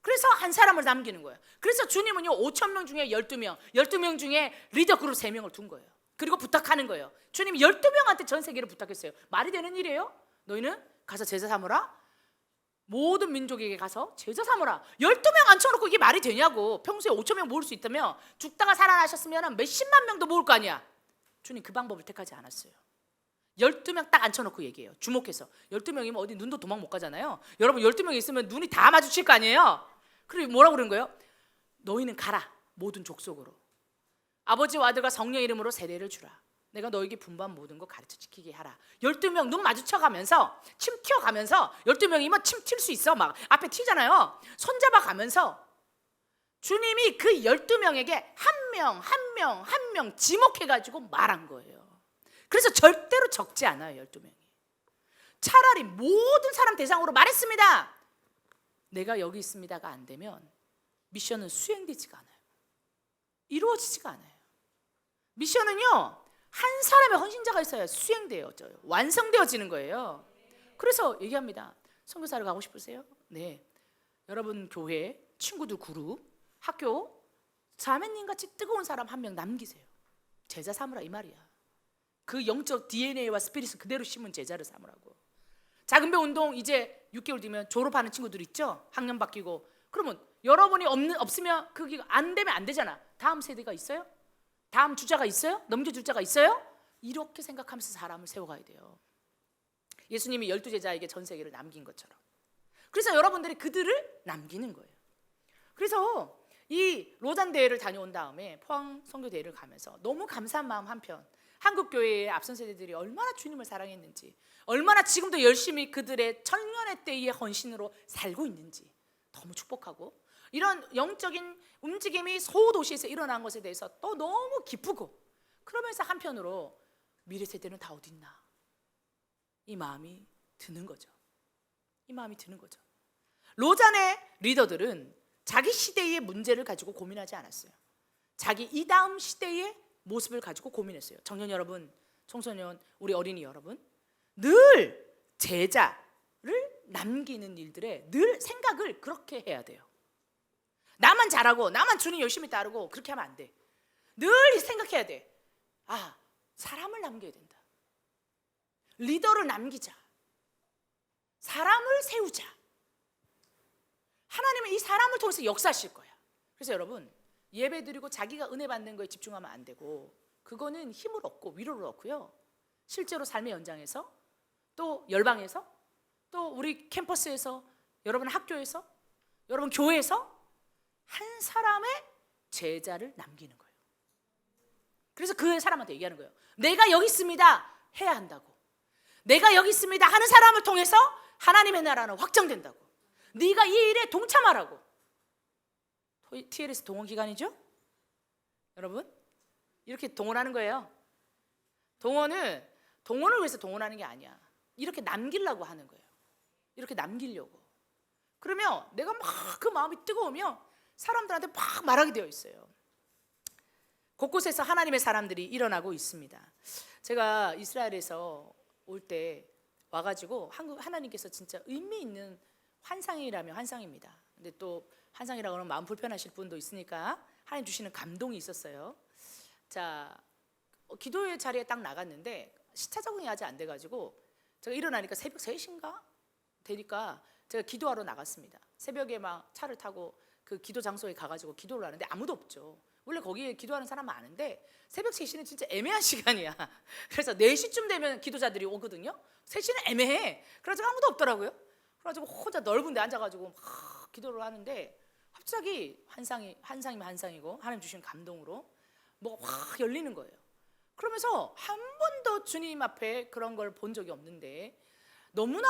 그래서 한 사람을 남기는 거예요. 그래서 주님은요 5,000명 중에 12명, 12명 중에 리더 그룹 3명을 둔 거예요. 그리고 부탁하는 거예요. 주님이 12명한테 전 세계를 부탁했어요. 말이 되는 일이에요? 너희는 가서 제자 삼으라. 모든 민족에게 가서 제자 삼으라. 12명 앉혀놓고 이게 말이 되냐고. 평소에 5천 명 모을 수 있다면 죽다가 살아나셨으면 몇십만 명도 모을 거 아니야. 주님 그 방법을 택하지 않았어요. 12명 딱 앉혀놓고 얘기해요. 주목해서. 12명이면 어디 눈도 도망 못 가잖아요. 여러분 12명이 있으면 눈이 다 마주칠 거 아니에요. 그리고 뭐라고 그런 거예요? 너희는 가라 모든 족속으로 아버지와 아들과 성령 이름으로 세례를 주라. 내가 너에게 분부한 모든 거 가르쳐 지키게 하라. 12명 눈 마주쳐가면서 침 튀어가면서 12명이면 침 튈 수 있어. 막 앞에 튀잖아요. 손잡아 가면서 주님이 그 12명에게 한 명 한 명 한 명 지목해가지고 말한 거예요. 그래서 절대로 적지 않아요. 12명이 차라리 모든 사람 대상으로 말했습니다. 내가 여기 있습니다가 안 되면 미션은 수행되지가 않아요. 이루어지지가 않아요. 미션은요 한 사람의 헌신자가 있어야 수행돼요. 완성되어지는 거예요. 그래서 얘기합니다. 선교사를 가고 싶으세요? 네. 여러분 교회 친구들 그룹 학교 자매님같이 뜨거운 사람 한 명 남기세요. 제자 삼으라 이 말이야. 그 영적 DNA와 스피릿을 그대로 심은 제자를 삼으라고. 작은배 운동 이제 6개월 뒤면 졸업하는 친구들 있죠? 학년 바뀌고. 그러면 여러분이 없으면 그게 안 되면 안 되잖아. 다음 세대가 있어요? 다음 주자가 있어요? 넘겨줄 자가 있어요? 이렇게 생각하면서 사람을 세워가야 돼요. 예수님이 12제자에게 전 세계를 남긴 것처럼. 그래서 여러분들이 그들을 남기는 거예요. 그래서 이 로잔 대회를 다녀온 다음에 포항 선교 대회를 가면서 너무 감사한 마음 한편, 한국 교회의 앞선 세대들이 얼마나 주님을 사랑했는지, 얼마나 지금도 열심히 그들의 청년의 때의 헌신으로 살고 있는지 너무 축복하고, 이런 영적인 움직임이 소도시에서 일어난 것에 대해서 또 너무 기쁘고, 그러면서 한편으로 미래 세대는 다 어디 있나 이 마음이 드는 거죠. 이 마음이 드는 거죠. 로잔의 리더들은 자기 시대의 문제를 가지고 고민하지 않았어요. 자기 이 다음 시대의 모습을 가지고 고민했어요. 청년 여러분, 청소년, 우리 어린이 여러분, 늘 제자를 남기는 일들에 늘 생각을 그렇게 해야 돼요. 나만 잘하고 나만 주님 열심히 따르고 그렇게 하면 안 돼. 늘 생각해야 돼. 아, 사람을 남겨야 된다. 리더를 남기자. 사람을 세우자. 하나님은 이 사람을 통해서 역사하실 거야. 그래서 여러분, 예배 드리고 자기가 은혜 받는 거에 집중하면 안 되고, 그거는 힘을 얻고 위로를 얻고요, 실제로 삶의 연장에서, 또 열방에서, 또 우리 캠퍼스에서, 여러분 학교에서, 여러분 교회에서 한 사람의 제자를 남기는 거예요. 그래서 그 사람한테 얘기하는 거예요. 내가 여기 있습니다 해야 한다고. 내가 여기 있습니다 하는 사람을 통해서 하나님의 나라는 확장된다고. 네가 이 일에 동참하라고. TLS 동원 기간이죠? 여러분, 이렇게 동원하는 거예요. 동원을 위해서 동원하는 게 아니야. 이렇게 남기려고 하는 거예요. 이렇게 남기려고. 그러면 내가 막 그 마음이 뜨거우면 사람들한테 막 말하게 되어 있어요. 곳곳에서 하나님의 사람들이 일어나고 있습니다. 제가 이스라엘에서 올 때 와가지고 하나님께서 진짜 의미 있는 환상이라면 환상입니다. 근데 또 환상이라고 하면 마음 불편하실 분도 있으니까 하나님 주시는 감동이 있었어요. 자, 기도의 자리에 딱 나갔는데 시차 적응이 아직 안 돼가지고 제가 일어나니까 새벽 3시인가 되니까 제가 기도하러 나갔습니다. 새벽에 막 차를 타고 그 기도 장소에 가가지고 기도를 하는데 아무도 없죠. 원래 거기에 기도하는 사람 많은데 새벽 3시는 진짜 애매한 시간이야. 그래서 4시쯤 되면 기도자들이 오거든요. 3시는 애매해. 그래서 아무도 없더라고요. 그래가지고 혼자 넓은 데 앉아가지고 막 기도를 하는데 갑자기 환상이면 환상이고 하나님 주신 감동으로 뭐가 확 열리는 거예요. 그러면서 한 번도 주님 앞에 그런 걸 본 적이 없는데 너무나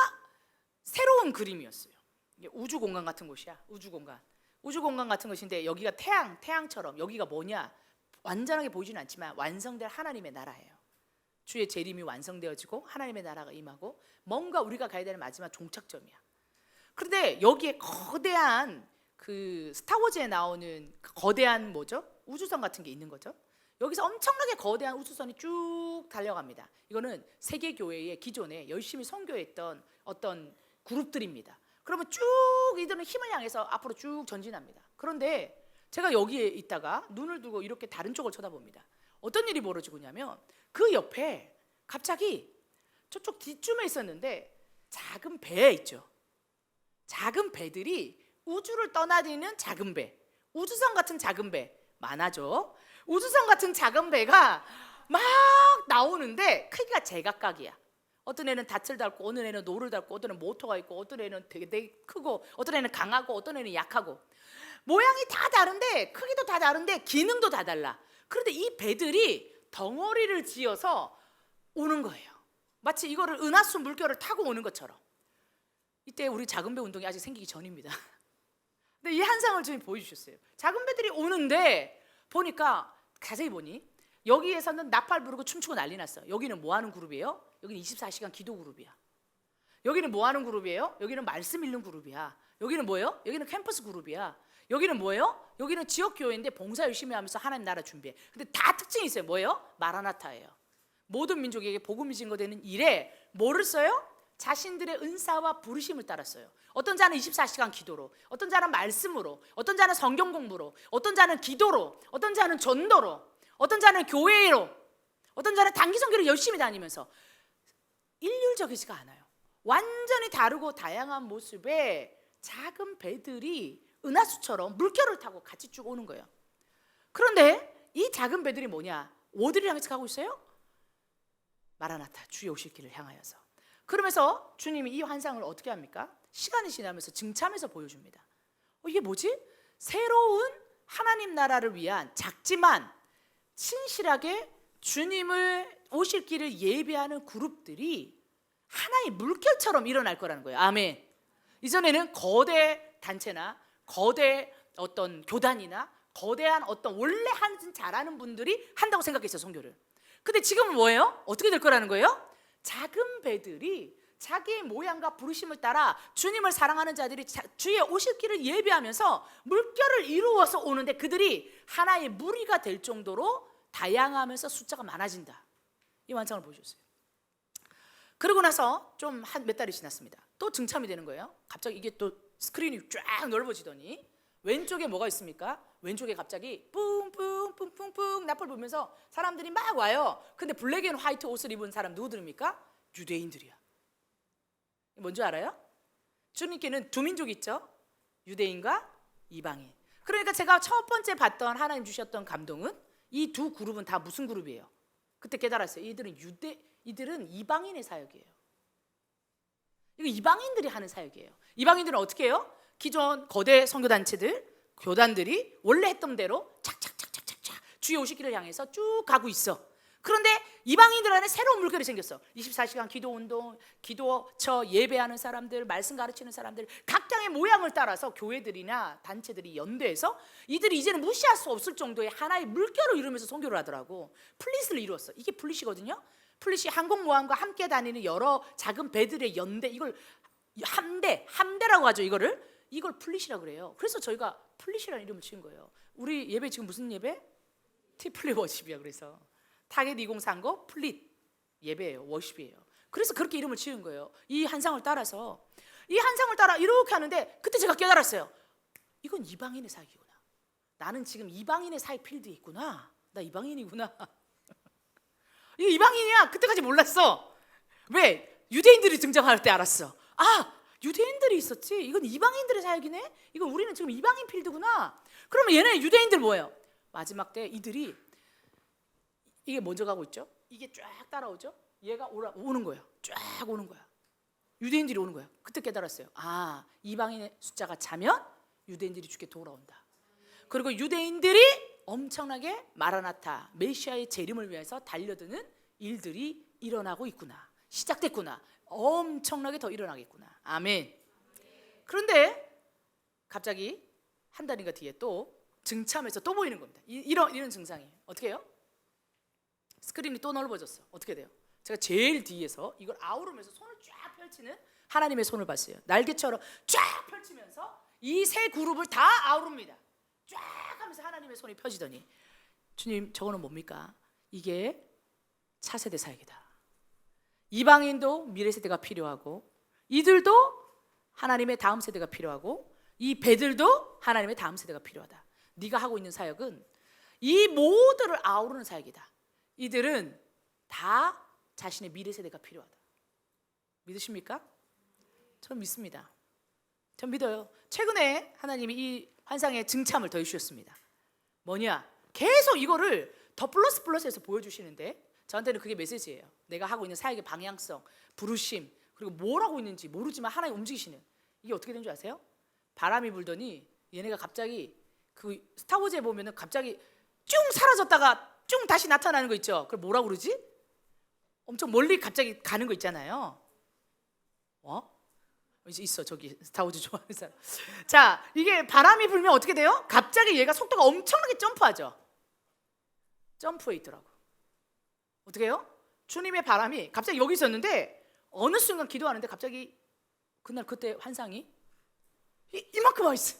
새로운 그림이었어요. 이게 우주 공간 같은 곳이야. 우주 공간 같은 것인데 여기가 태양처럼, 여기가 뭐냐 완전하게 보이지는 않지만 완성될 하나님의 나라예요. 주의 재림이 완성되어지고 하나님의 나라가 임하고 뭔가 우리가 가야 되는 마지막 종착점이야. 그런데 여기에 거대한 그 스타워즈에 나오는 거대한 뭐죠? 우주선 같은 게 있는 거죠. 여기서 엄청나게 거대한 우주선이 쭉 달려갑니다. 이거는 세계교회의 기존에 열심히 선교했던 어떤 그룹들입니다. 그러면 쭉 이들은 힘을 향해서 앞으로 쭉 전진합니다. 그런데 제가 여기에 있다가 눈을 두고 이렇게 다른 쪽을 쳐다봅니다. 어떤 일이 벌어지고 있냐면 그 옆에 갑자기 저쪽 뒤쯤에 있었는데 작은 배 있죠. 작은 배들이 우주를 떠나다니는 작은 배, 우주선 같은 작은 배 많아져. 우주선 같은 작은 배가 막 나오는데 크기가 제각각이야. 어떤 애는 닻을 달고, 어떤 애는 노를 달고, 어떤 애는 모터가 있고, 어떤 애는 되게 크고, 어떤 애는 강하고, 어떤 애는 약하고, 모양이 다 다른데, 크기도 다 다른데, 기능도 다 달라. 그런데 이 배들이 덩어리를 지어서 오는 거예요. 마치 이거를 은하수 물결을 타고 오는 것처럼. 이때 우리 작은 배 운동이 아직 생기기 전입니다. 근데 이 한상을 주님 보여주셨어요. 작은 배들이 오는데 보니까 자세히 보니 여기에서는 나팔 부르고 춤추고 난리 났어. 여기는 뭐 하는 그룹이에요? 여기는 24시간 기도 그룹이야. 여기는 뭐 하는 그룹이에요? 여기는 말씀 읽는 그룹이야. 여기는 뭐예요? 여기는 캠퍼스 그룹이야. 여기는 뭐예요? 여기는 지역 교회인데 봉사 열심히 하면서 하나님 나라 준비해. 근데 다 특징이 있어요. 뭐예요? 마라나타예요. 모든 민족에게 복음이 증거되는 일에 뭐를 써요? 자신들의 은사와 부르심을 따랐어요. 어떤 자는 24시간 기도로, 어떤 자는 말씀으로, 어떤 자는 성경 공부로, 어떤 자는 기도로, 어떤 자는 전도로, 어떤 자는 교회로, 어떤 자는 단기 선교를 열심히 다니면서 일률적이지가 않아요. 완전히 다르고 다양한 모습의 작은 배들이 은하수처럼 물결을 타고 같이 쭉 오는 거예요. 그런데 이 작은 배들이 뭐냐? 어디를 향해서 가고 있어요? 마라나타, 주의 오실 길을 향하여서. 그러면서 주님이 이 환상을 어떻게 합니까? 시간이 지나면서 증참해서 보여줍니다. 이게 뭐지? 새로운 하나님 나라를 위한 작지만 신실하게 주님을 오실 길을 예배하는 그룹들이 하나의 물결처럼 일어날 거라는 거예요. 아멘. 이전에는 거대 단체나 거대 어떤 교단이나 거대한 어떤 원래 잘하는 분들이 한다고 생각했어요, 선교를. 근데 지금은 뭐예요? 어떻게 될 거라는 거예요? 작은 배들이 자기의 모양과 부르심을 따라 주님을 사랑하는 자들이 주의 오실 길을 예배하면서 물결을 이루어서 오는데 그들이 하나의 무리가 될 정도로 다양하면서 숫자가 많아진다. 이 완성을 보여줬어요. 그러고 나서 좀 한 몇 달이 지났습니다. 또 증참이 되는 거예요. 갑자기 이게 또 스크린이 쫙 넓어지더니 왼쪽에 뭐가 있습니까? 왼쪽에 갑자기 뿡뿡뿡뿡뿡 나팔 불면서 사람들이 막 와요. 근데 블랙 앤 화이트 옷을 입은 사람 누구들입니까? 유대인들이야. 뭔지 알아요? 주님께는 두 민족이 있죠. 유대인과 이방인. 그러니까 제가 첫 번째 봤던 하나님 주셨던 감동은 이 두 그룹은 다 무슨 그룹이에요? 그때 깨달았어요. 이들은 이방인의 사역이에요. 이거 이방인들이 하는 사역이에요. 이방인들은 어떻게 해요? 기존 거대 선교단체들, 교단들이 원래 했던 대로 착착착착착착 주의 오실 길을 향해서 쭉 가고 있어. 그런데 이방인들 안에 새로운 물결이 생겼어. 24시간 기도 운동, 기도처 예배하는 사람들, 말씀 가르치는 사람들, 각장의 모양을 따라서 교회들이나 단체들이 연대해서 이들이 이제는 무시할 수 없을 정도의 하나의 물결을 이루면서 선교를 하더라고. 플릿을 이루었어. 이게 플릿이거든요. 플릿이 항공모함과 함께 다니는 여러 작은 배들의 연대, 이걸 함대라고 하죠. 이걸 플릿이라고 그래요. 그래서 저희가 플릿이라는 이름을 지은 거예요. 우리 예배 지금 무슨 예배? 티플릿 워십이야. 그래서 타겟 2030 플릿 예배예요. 워십이에요. 그래서 그렇게 이름을 지은 거예요. 이 한상을 따라서. 이 한상을 따라 이렇게 하는데 그때 제가 깨달았어요. 이건 이방인의 사역이구나. 나는 지금 이방인의 사역 필드에 있구나. 나 이방인이구나. 이게 이방인이야. 그때까지 몰랐어. 왜? 유대인들이 등장할 때 알았어. 아, 유대인들이 있었지. 이건 이방인들의 사역이네. 이건 우리는 지금 이방인 필드구나. 그러면 얘네 유대인들 뭐예요? 마지막 때 이들이 이게 먼저 가고 있죠. 이게 쫙 따라오죠. 얘가 오는 거예요. 쫙 오는 거야. 유대인들이 오는 거예요. 그때 깨달았어요. 아, 이방인의 숫자가 차면 유대인들이 주께 돌아온다. 그리고 유대인들이 엄청나게 마라나타 메시아의 재림을 위해서 달려드는 일들이 일어나고 있구나. 시작됐구나. 엄청나게 더 일어나겠구나. 아멘. 그런데 갑자기 한 달인가 뒤에 또 증참해서 또 보이는 겁니다. 이런 증상이에요. 어떻게 해요? 스크린이 또 넓어졌어. 어떻게 돼요? 제가 제일 뒤에서 이걸 아우르면서 손을 쫙 펼치는 하나님의 손을 봤어요. 날개처럼 쫙 펼치면서 이 세 그룹을 다 아우릅니다. 쫙 하면서 하나님의 손이 펴지더니 주님, 저거는 뭡니까? 이게 차세대 사역이다. 이방인도 미래 세대가 필요하고 이들도 하나님의 다음 세대가 필요하고 이 배들도 하나님의 다음 세대가 필요하다. 네가 하고 있는 사역은 이 모두를 아우르는 사역이다. 이들은 다 자신의 미래 세대가 필요하다. 믿으십니까? 저는 믿습니다. 전 믿어요. 최근에 하나님이 이 환상의 증참을 더해주셨습니다. 뭐냐? 계속 이거를 더 플러스해서 보여주시는데 저한테는 그게 메시지예요. 내가 하고 있는 사역의 방향성, 부르심, 그리고 뭘 하고 있는지 모르지만 하나님 움직이시는. 이게 어떻게 된 줄 아세요? 바람이 불더니 얘네가 갑자기 그 스타워즈에 보면은 갑자기 쭉 사라졌다가 쭉 다시 나타나는 거 있죠. 그걸 뭐라고 그러지? 엄청 멀리 갑자기 가는 거 있잖아요. 이제 있어, 저기 스타워즈 좋아하는 사람. 자, 이게 바람이 불면 어떻게 돼요? 갑자기 얘가 속도가 엄청나게 점프하죠. 점프해 있더라고. 어떻게 해요? 주님의 바람이 갑자기 여기 있었는데 어느 순간 기도하는데 갑자기 그때 환상이 이만큼 와 있어.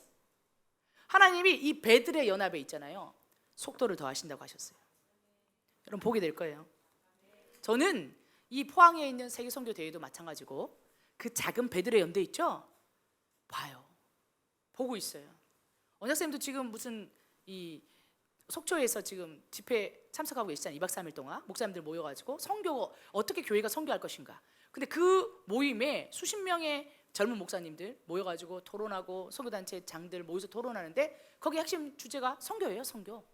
하나님이 이 배들의 연합에 있잖아요. 속도를 더하신다고 하셨어요. 여러분 보게 될 거예요. 저는 이 포항에 있는 세계 선교 대회도 마찬가지고 그 작은 배들의 연대 있죠? 봐요. 보고 있어요. 원장쌤도 지금 무슨 이 속초에서 지금 집회 참석하고 계시잖아요. 2박 3일 동안 목사님들 모여가지고 선교, 어떻게 교회가 선교할 것인가. 근데 그 모임에 수십 명의 젊은 목사님들 모여가지고 토론하고 선교단체 장들 모여서 토론하는데 거기 핵심 주제가 선교예요. 선교.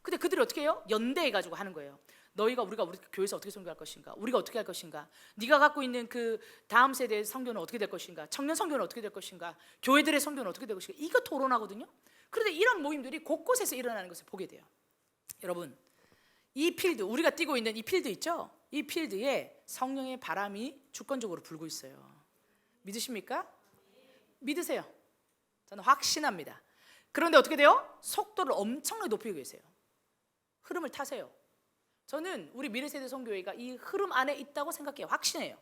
근데 그들이 어떻게 해요? 연대해가지고 하는 거예요. 우리가 우리 교회에서 어떻게 선교할 것인가, 우리가 어떻게 할 것인가, 네가 갖고 있는 그 다음 세대의 선교는 어떻게 될 것인가, 청년 선교는 어떻게 될 것인가, 교회들의 선교는 어떻게 될 것인가, 이거 토론하거든요. 그런데 이런 모임들이 곳곳에서 일어나는 것을 보게 돼요. 여러분, 이 필드, 우리가 뛰고 있는 이 필드 있죠? 이 필드에 성령의 바람이 주권적으로 불고 있어요. 믿으십니까? 믿으세요. 저는 확신합니다. 그런데 어떻게 돼요? 속도를 엄청나게 높이고 계세요. 흐름을 타세요. 저는 우리 미래세대 선교회가 이 흐름 안에 있다고 생각해요. 확신해요.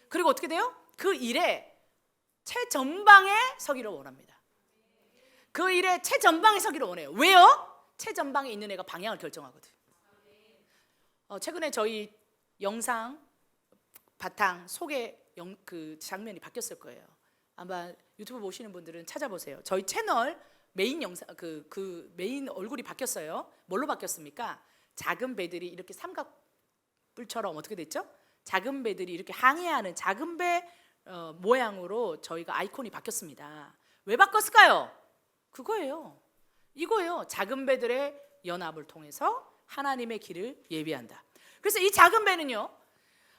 그리고 어떻게 돼요? 그 일에 최전방에 서기를 원합니다. 그 일에 최전방에 서기를 원해요. 왜요? 최전방에 있는 애가 방향을 결정하거든. 최근에 저희 영상 바탕 소개 그 장면이 바뀌었을 거예요. 아마 유튜브 보시는 분들은 찾아보세요. 저희 채널 메인 영상 그 메인 얼굴이 바뀌었어요. 뭘로 바뀌었습니까? 작은 배들이 이렇게 삼각뿔처럼 어떻게 됐죠? 작은 배들이 이렇게 항해하는 작은 배 모양으로 저희가 아이콘이 바뀌었습니다. 왜 바꿨을까요? 그거예요. 이거예요. 작은 배들의 연합을 통해서 하나님의 길을 예비한다. 그래서 이 작은 배는요,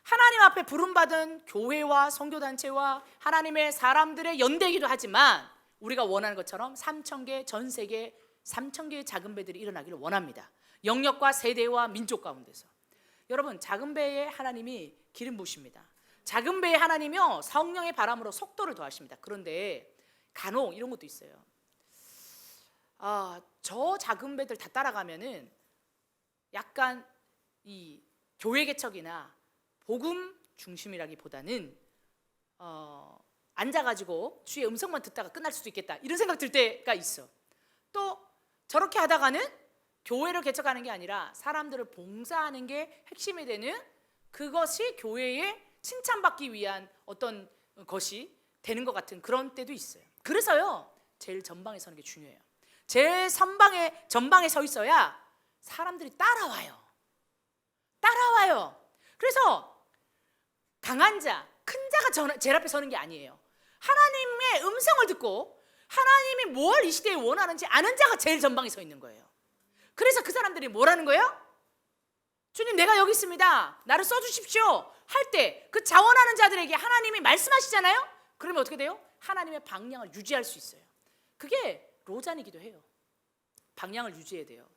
하나님 앞에 부름받은 교회와 선교단체와 하나님의 사람들의 연대이기도 하지만 우리가 원하는 것처럼 3,000개, 전 세계 3,000개의 작은 배들이 일어나기를 원합니다. 영역과 세대와 민족 가운데서. 여러분, 작은 배에 하나님이 기름 부으십니다. 작은 배에 하나님이요, 성령의 바람으로 속도를 더하십니다. 그런데 간혹 이런 것도 있어요. 저 작은 배들 다 따라가면은 약간 이 교회 개척이나 복음 중심이라기보다는 앉아가지고 주의 음성만 듣다가 끝날 수도 있겠다, 이런 생각 들 때가 있어. 또 저렇게 하다가는 교회를 개척하는 게 아니라 사람들을 봉사하는 게 핵심이 되는, 그것이 교회에 칭찬받기 위한 어떤 것이 되는 것 같은 그런 때도 있어요. 그래서요, 제일 전방에 서는 게 중요해요. 제일 전방에 서 있어야 사람들이 따라와요. 그래서 강한 자, 큰 자가 제일 앞에 서는 게 아니에요. 하나님의 음성을 듣고 하나님이 뭘 이 시대에 원하는지 아는 자가 제일 전방에 서 있는 거예요. 그래서 그 사람들이 뭐라는 거예요? 주님, 내가 여기 있습니다, 나를 써주십시오 할 때 그 자원하는 자들에게 하나님이 말씀하시잖아요. 그러면 어떻게 돼요? 하나님의 방향을 유지할 수 있어요. 그게 로잔이기도 해요. 방향을 유지해야 돼요.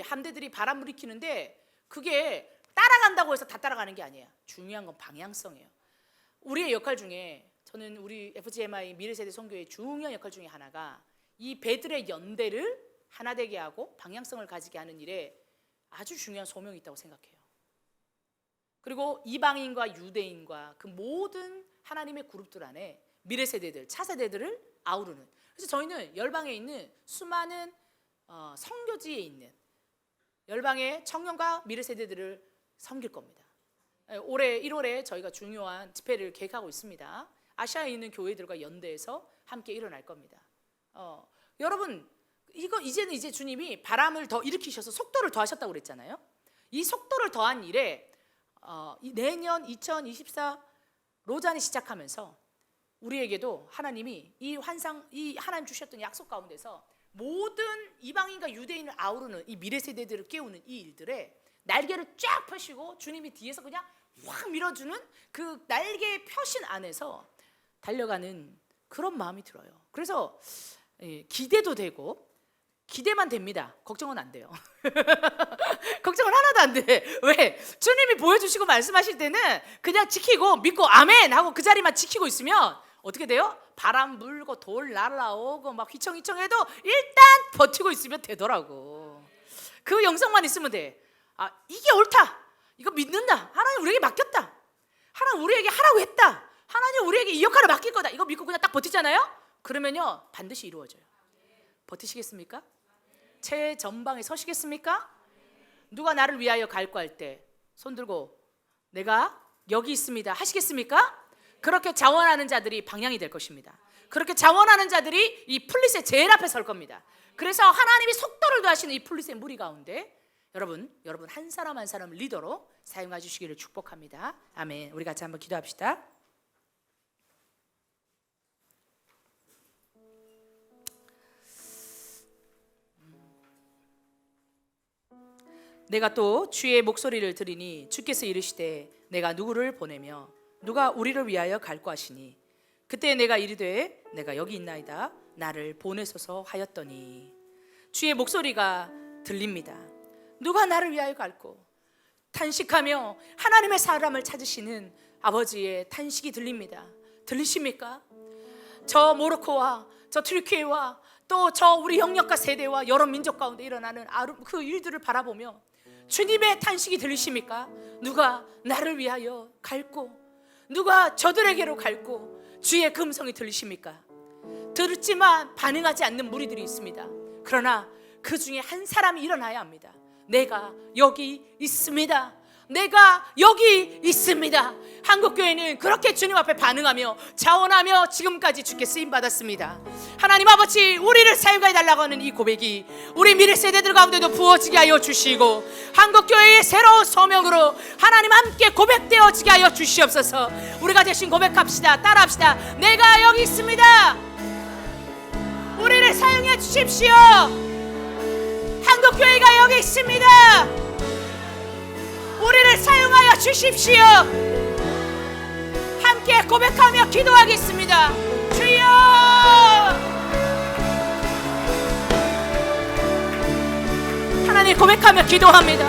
함대들이 바람 일으키는데 그게 따라간다고 해서 다 따라가는 게 아니에요. 중요한 건 방향성이에요. 우리의 역할 중에, 저는 우리 FGMI 미래세대 선교의 중요한 역할 중에 하나가 이 배들의 연대를 하나 되게 하고 방향성을 가지게 하는 일에 아주 중요한 소명이 있다고 생각해요. 그리고 이방인과 유대인과 그 모든 하나님의 그룹들 안에 미래세대들, 차세대들을 아우르는, 그래서 저희는 열방에 있는 수많은 선교지에 있는 열방의 청년과 미래세대들을 섬길 겁니다. 올해 1월에 저희가 중요한 집회를 계획하고 있습니다. 아시아에 있는 교회들과 연대해서 함께 일어날 겁니다. 여러분, 이제는 주님이 바람을 더 일으키셔서 속도를 더하셨다고 그랬잖아요. 이 속도를 더한 일에 내년 2024 로잔이 시작하면서 우리에게도 하나님이 이 환상, 이 하나님 주셨던 약속 가운데서 모든 이방인과 유대인을 아우르는 이 미래 세대들을 깨우는 이 일들에 날개를 쫙 펴시고 주님이 뒤에서 그냥 확 밀어주는 그 날개의 표신 안에서 달려가는 그런 마음이 들어요. 그래서 기대도 되고, 기대만 됩니다. 걱정은 안 돼요. 걱정은 하나도 안 돼. 왜? 주님이 보여주시고 말씀하실 때는 그냥 지키고 믿고 아멘 하고 그 자리만 지키고 있으면 어떻게 돼요? 바람 불고 돌 날아오고 막 휘청휘청해도 일단 버티고 있으면 되더라고. 그 영성만 있으면 돼. 아, 이게 옳다. 이거 믿는다. 하나님 우리에게 맡겼다. 하나님 우리에게 하라고 했다. 하나님 우리에게 이 역할을 맡길 거다. 이거 믿고 그냥 딱 버티잖아요. 그러면요 반드시 이루어져요. 버티시겠습니까? 최전방에 서시겠습니까? 누가 나를 위하여 갈구할 때 손 들고 내가 여기 있습니다 하시겠습니까? 그렇게 자원하는 자들이 방향이 될 것입니다. 그렇게 자원하는 자들이 이 플릿의 제일 앞에 설 겁니다. 그래서 하나님이 속도를 더하시는 이 플릿의 무리 가운데 여러분 한 사람 한 사람 리더로 사용해 주시기를 축복합니다. 아멘. 우리 같이 한번 기도합시다. 내가 또 주의 목소리를 들으니 주께서 이르시되 내가 누구를 보내며 누가 우리를 위하여 갈구하시니 그때 내가 이르되 내가 여기 있나이다 나를 보내소서 하였더니 주의 목소리가 들립니다. 누가 나를 위하여 갈고 탄식하며 하나님의 사람을 찾으시는 아버지의 탄식이 들립니다. 들리십니까? 저 모로코와 저 튀르키예와 또 저 우리 영역과 세대와 여러 민족 가운데 일어나는 그 일들을 바라보며 주님의 탄식이 들리십니까? 누가 나를 위하여 갈고 누가 저들에게로 갈고 주의 금성이 들리십니까? 들었지만 반응하지 않는 무리들이 있습니다. 그러나 그 중에 한 사람이 일어나야 합니다. 내가 여기 있습니다. 내가 여기 있습니다. 한국교회는 그렇게 주님 앞에 반응하며 자원하며 지금까지 주께 쓰임받았습니다. 하나님 아버지 우리를 사용해 달라고 하는 이 고백이 우리 미래 세대들 가운데도 부어지게 하여 주시고 한국교회의 새로운 소명으로 하나님 함께 고백되어지게 하여 주시옵소서. 우리가 대신 고백합시다. 따라합시다. 내가 여기 있습니다. 우리를 사용해 주십시오. 한국교회가 여기 있습니다. 우리를 사용하여 주십시오. 함께 고백하며 기도하겠습니다. 주여 하나님 고백하며 기도합니다.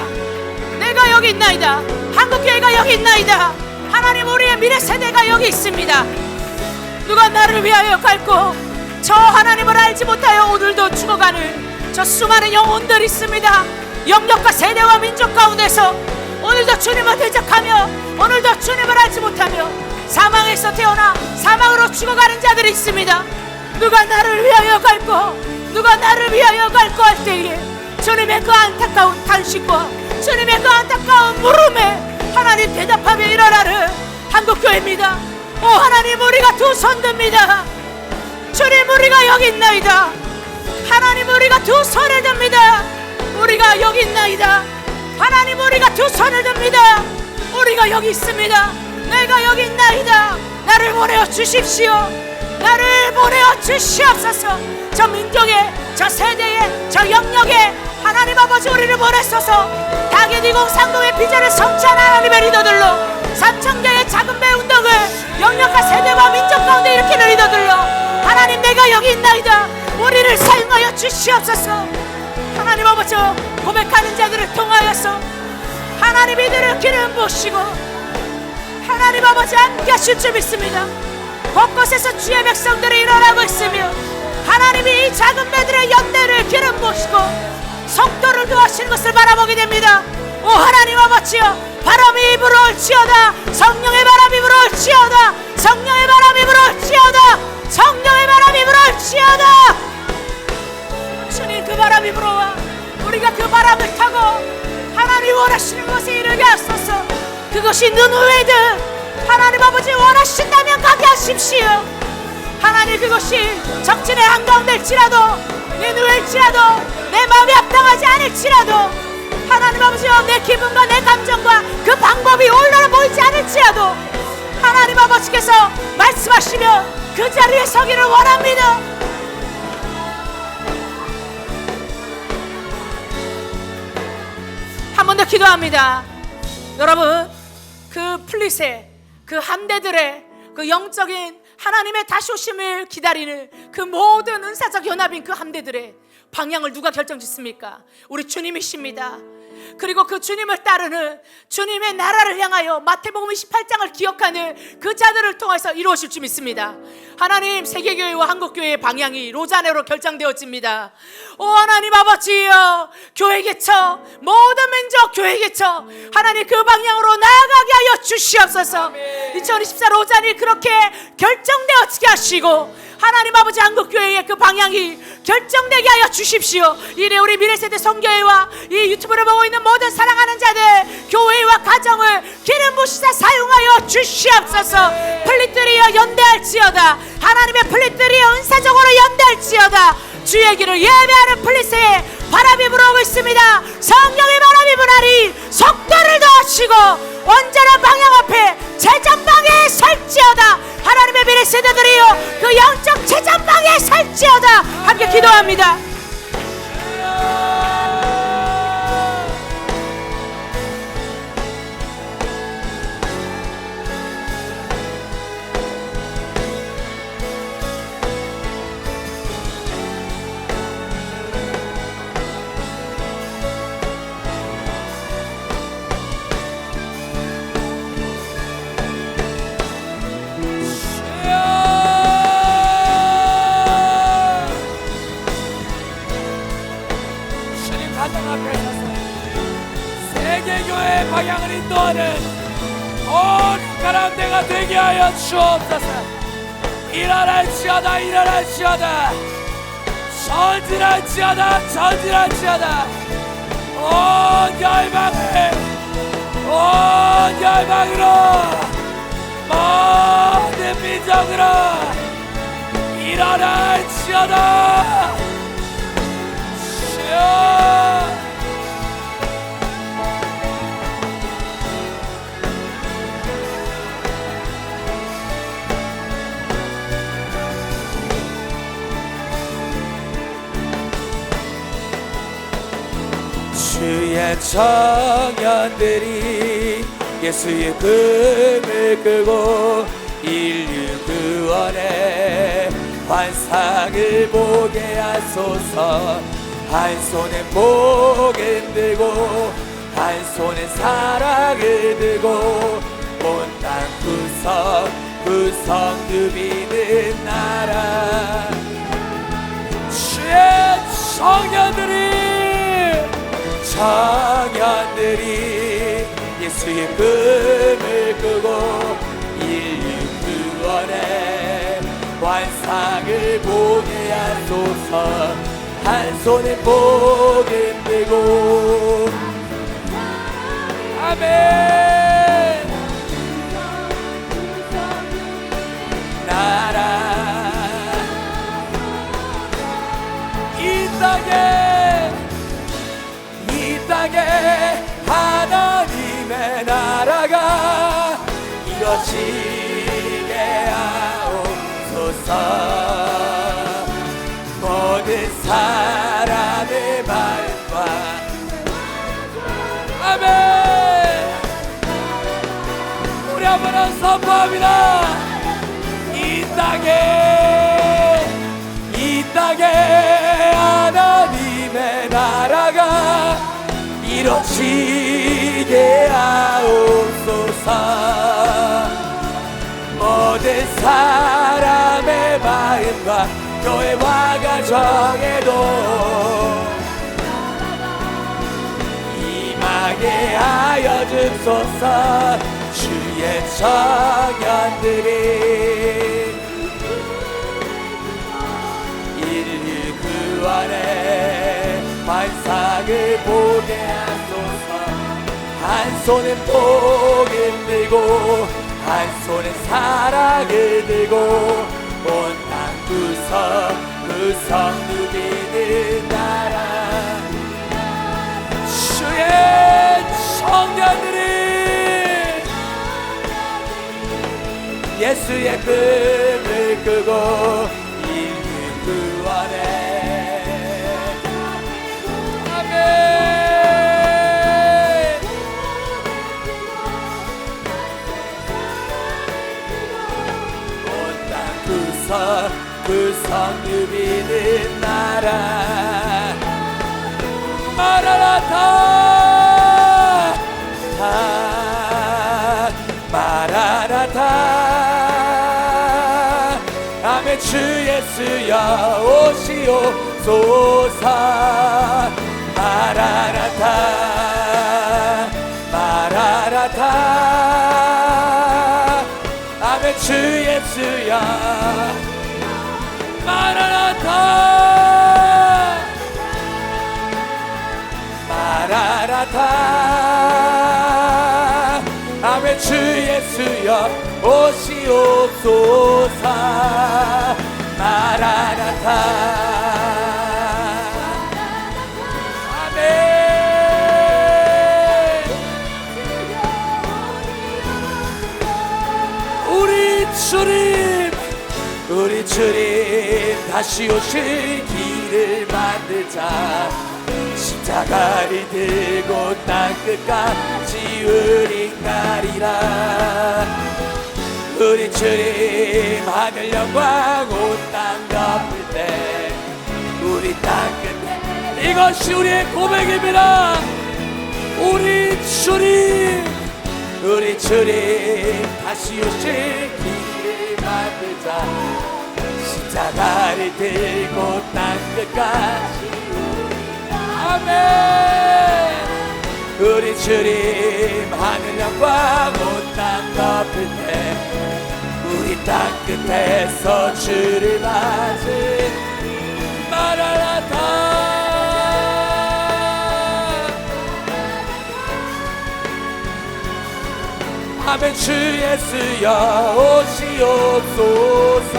내가 여기 있나이다. 한국교회가 여기 있나이다. 하나님 우리의 미래 세대가 여기 있습니다. 누가 나를 위하여 갈고 저 하나님을 알지 못하여 오늘도 죽어가는 저 수많은 영혼들이 있습니다. 영역과 세대와 민족 가운데서 오늘도 주님을 대적하며 오늘도 주님을 알지 못하며 사망에서 태어나 사망으로 죽어가는 자들이 있습니다. 누가 나를 위하여 갈고 누가 나를 위하여 갈고 할 때에 주님의 그 안타까운 탄식과 주님의 그 안타까운 물음에 하나님 대답하며 일어나는 한국교회입니다. 오 하나님 우리가 두 손 듭니다. 주님 우리가 여기 있나이다. 하나님 우리가 두 손을 듭니다. 우리가 여기 있나이다. 하나님 우리가 두 손을 듭니다. 우리가 여기 있습니다. 내가 여기 있나이다. 나를 보내어 주십시오. 나를 보내어 주시옵소서. 저 민족에 저 세대에 저 영역에 하나님 아버지 우리를 보내소서. 다게디공 상동의 비전을 성취한 하나님의 리더들로 삼천개의 작은 배 운동을 영역과 세대와 민족 가운데 일으키는 리더들로 하나님 내가 여기 있나이다. 우리를 사용하여 주시옵소서. 하나님 아버지 고백하는 자들을 통하여서 하나님 이들을 기름 부으시고 하나님 아버지 함께 하실 줄 믿습니다. 곳곳에서 주의 백성들이 일어나고 있으며 하나님이 이 작은 배들의 연대를 기름 부으시고 속도를 더하시는 것을 바라보게 됩니다. 오 하나님 아버지여 바람이 불어올지어다. 성령의 바람이 불어올지어다. 성령의 바람이 불어올지어다. 성령의 바람이 불어올지어다. 주님 그 바람이 불어와 우리가 그 바람을 타고 하나님 원하시는 곳에 이르게 하소서. 그것이 느느웨이든 하나님 아버지 원하신다면 가게 하십시오. 하나님 그것이 적진의 한가운데일지라도 느느웨일지라도 내 마음이 합당하지 않을지라도 하나님 아버지여 내 기분과 내 감정과 그 방법이 올바로 보이지 않을지라도 하나님 아버지께서 말씀하시며 그 자리에 서기를 원합니다. 한 번 더 기도합니다. 여러분, 그 플릿의 그 함대들의 그 영적인 하나님의 다시 오심을 기다리는 그 모든 은사적 연합인 그 함대들의 방향을 누가 결정짓습니까? 우리 주님이십니다. 그리고 그 주님을 따르는 주님의 나라를 향하여 마태복음 28장을 기억하는 그 자들을 통해서 이루어질 줄 믿습니다. 하나님, 세계교회와 한국교회의 방향이 로자네로 결정되어집니다. 오 하나님 아버지여, 교회 개척, 모든 민족 교회 개척, 하나님 그 방향으로 나아가게 하여 주시옵소서. 2024 로자네 그렇게 결정되어지게 하시고 하나님 아버지 한국교회의 그 방향이 결정되게 하여 주십시오. 이래 우리 미래세대 선교회와 이 유튜브를 보고 있는 모든 사랑하는 자들, 교회와 가정을 기름 부으시사 사용하여 주시옵소서. 플릿들이여 연대할지어다. 하나님의 플릿들이여 은사적으로 연대할지어다. 주의 길을 예배하는 플릿에 바람이 불어오고 있습니다. 성령의 바람이 불하니 속도를 더하시고 온전한 방향 앞에 제전방에 설지어다. 하나님의 미래 세대들이여 그 영적 제전방에 설지어다. 함께 기도합니다. 세계교회의 방향을 인도하는 온 가람대가 되게 하여 주옵소서. 일어날지어다 일어날지어다. 전진할지어다 전진할지어다. 온 열방으로 모든 민족으로 일어날지어다. 주여, 주의 청년들이 예수의 금을 끄고 인류 구원의 환상을 보게 하소서. 한 손에 복음 들고 한 손에 사랑을 들고 온 땅 구석 누비는 나라. 주의 청년들이 예수의 금을 끄고 인류 구원의 환상을 보게 하소서. 한 손에 복음 들고 아멘. 나라 이 땅에 하나님의 나라가 이루어지게 하옵소서. 모든 사람의 마음과 아멘. 우리 한번 선포합니다. 이 땅에 하나님의 나라가 이루어지게 하옵소서. 모든 사람의 마음과 교회와 가정에도 임하게 하여 주소서. 주의 청년들이 인류 구원의 환상을 보게 하소서. 한 손에 복음 들고 한 손에 사랑을 들고 온 땅 구석 누비는 나라. 주의 청년들이 예수의 꿈을 꾸고 인류 구원해. 아멘. 온 땅 구성 누비는 나라 마라나타 마라나타. 아멘. 주 예수여 오시옵소서. 마라나타 마라나타. 아멘. 주 예수여 마라나타 마라나타. 아멘. 주 예수여 오시옵소서. 마라나타. 아멘. 우리 주님 다시 오실 길을 만들자. 십자가를 들고 땅끝까지 우리 가리라. 우리 주님 하늘 영광 온 땅 덮을 때 우리 땅끝에. 이것이 우리의 고백입니다. 우리 주님 다시 오실 길을 만들자. 십자가를 들고 땅끝까지. 아멘. 우리 주님 하늘 영광 온 땅 덮을 때 우리 땅끝에서 주를 맞은 마라나타. 아멘. 주 예수여 오시옵소서.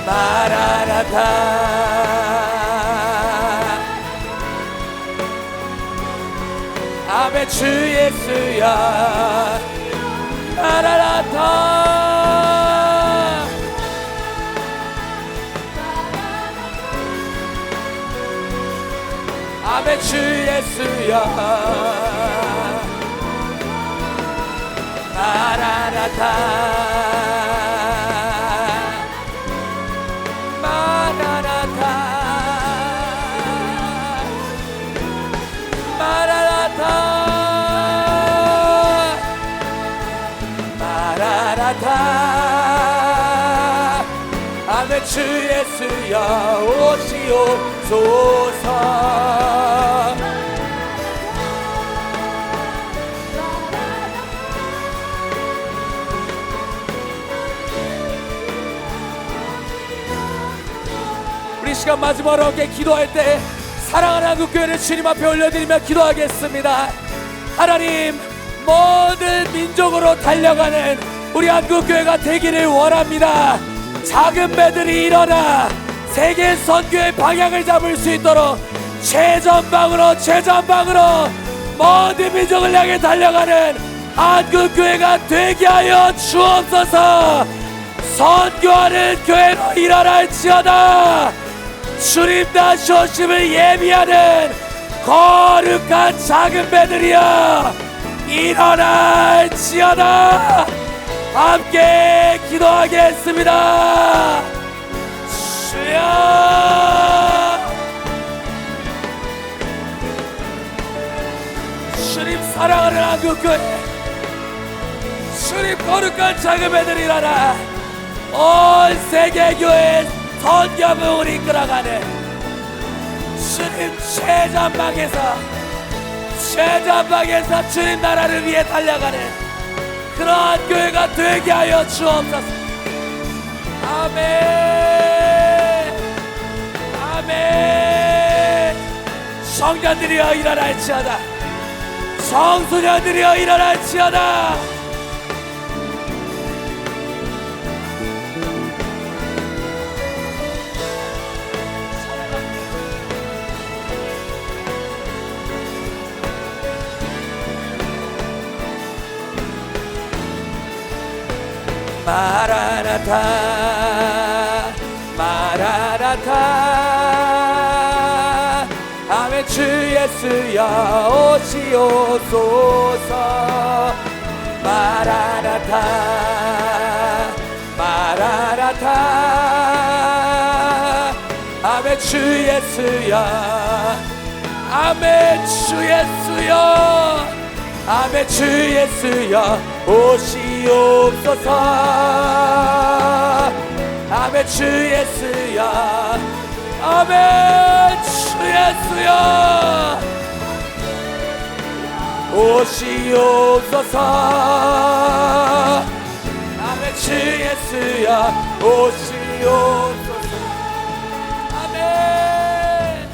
마라나타. 아멘. 주 예수여 마라나타. 아멘. 주 예수여 마라나타. 마라나타. 마라나타. 마라나타. 아멘. 주 예수여 오시옵소서. 우리 시간 마지막으로 함께 기도할 때 사랑하는 한국교회를 주님 앞에 올려드리며 기도하겠습니다. 하나님, 모든 민족으로 달려가는 우리 한국교회가 되기를 원합니다. 작은 배들이 일어나 세계 선교의 방향을 잡을 수 있도록 최전방으로 모든 민족을 향해 달려가는 한국교회가 되게 하여 주옵소서. 선교하는 교회로 일어날지어다. 주님 다시 오심을 예비하는 거룩한 작은 배들이여 일어날지어다. 함께 기도하겠습니다. 주여, 주님 사랑하는 한국교회, 주님 거룩한 작은 배들이 일어나 온 세계교회 선교문을 이끌어가는 주님 최전방에서 주님 나라를 위해 달려가는 그러한 교회가 되게 하여 주옵소서. 아멘. 아멘. 청년들이여 일어날지어다. 청소년들이여 일어날지어다. 마라나타 마라나타 아멘. 주 예수여 오시옵소서. 마라나타 마라나타 아멘. 주 예수여 아멘. 주 예수여 아멘. 주 예수여 오시옵소서. 아멘. 주 예수여 아멘. 주 예수여 오시옵소서. 아멘. 주 예수여 오시옵소서. 아멘.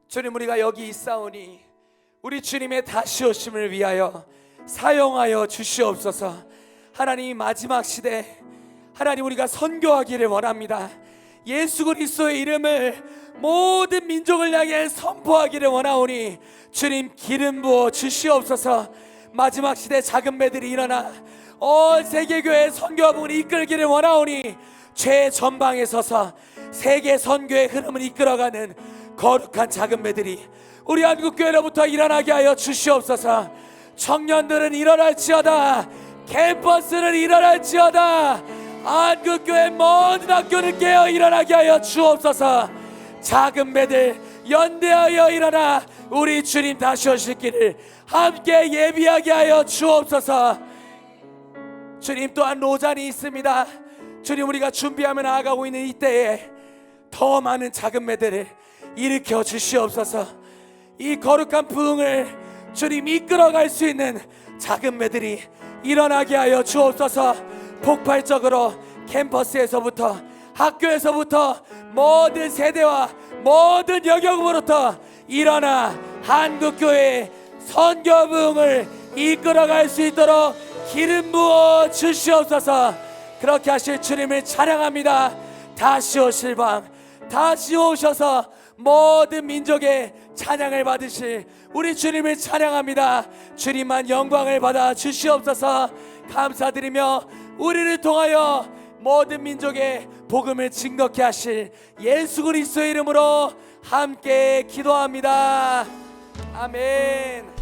주님, 우리가 여기 있사오니 우리 주님의 다시 오심을 위하여 사용하여 주시옵소서. 하나님, 마지막 시대 하나님 우리가 선교하기를 원합니다. 예수 그리스도의 이름을 모든 민족을 향해 선포하기를 원하오니 주님 기름 부어 주시옵소서. 마지막 시대 작은 배들이 일어나 온 세계교회 선교화복을 이끌기를 원하오니 최전방에 서서 세계 선교의 흐름을 이끌어가는 거룩한 작은 배들이 우리 한국교회로부터 일어나게 하여 주시옵소서. 청년들은 일어날지어다. 캠퍼스는 일어날지어다. 한국교회 모든 학교는 깨어 일어나게 하여 주옵소서. 작은 배들 연대하여 일어나 우리 주님 다시 오실 길을 함께 예비하게 하여 주옵소서. 주님, 또한 노잔이 있습니다. 주님, 우리가 준비하며 나아가고 있는 이때에 더 많은 작은 배들을 일으켜 주시옵소서. 이 거룩한 부흥을 주님 이끌어갈 수 있는 작은 배들이 일어나게 하여 주옵소서. 폭발적으로 캠퍼스에서부터 학교에서부터 모든 세대와 모든 영역으로부터 일어나 한국교회의 선교 부흥을 이끌어갈 수 있도록 기름 부어 주시옵소서. 그렇게 하실 주님을 찬양합니다. 다시 오실 방 다시 오셔서 모든 민족의 찬양을 받으실 우리 주님을 찬양합니다. 주님만 영광을 받아 주시옵소서. 감사드리며 우리를 통하여 모든 민족의 복음을 증거케 하실 예수 그리스도의 이름으로 함께 기도합니다. 아멘.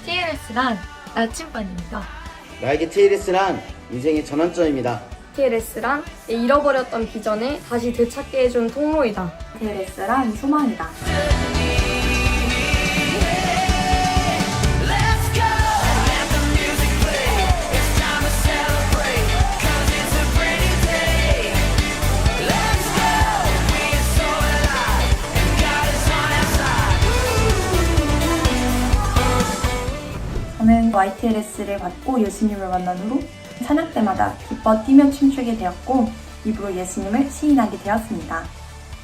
TLS란 나침반입니다. 나에게 TLS란 인생의 전환점입니다. TLS란 잃어버렸던 비전을 다시 되찾게 해준 통로이다. TLS란 소망이다. 저는 YTLS를 받고 예수님을 만난 후 찬양 때마다 기뻐 뛰며 춤추게 되었고 입으로 예수님을 시인하게 되었습니다.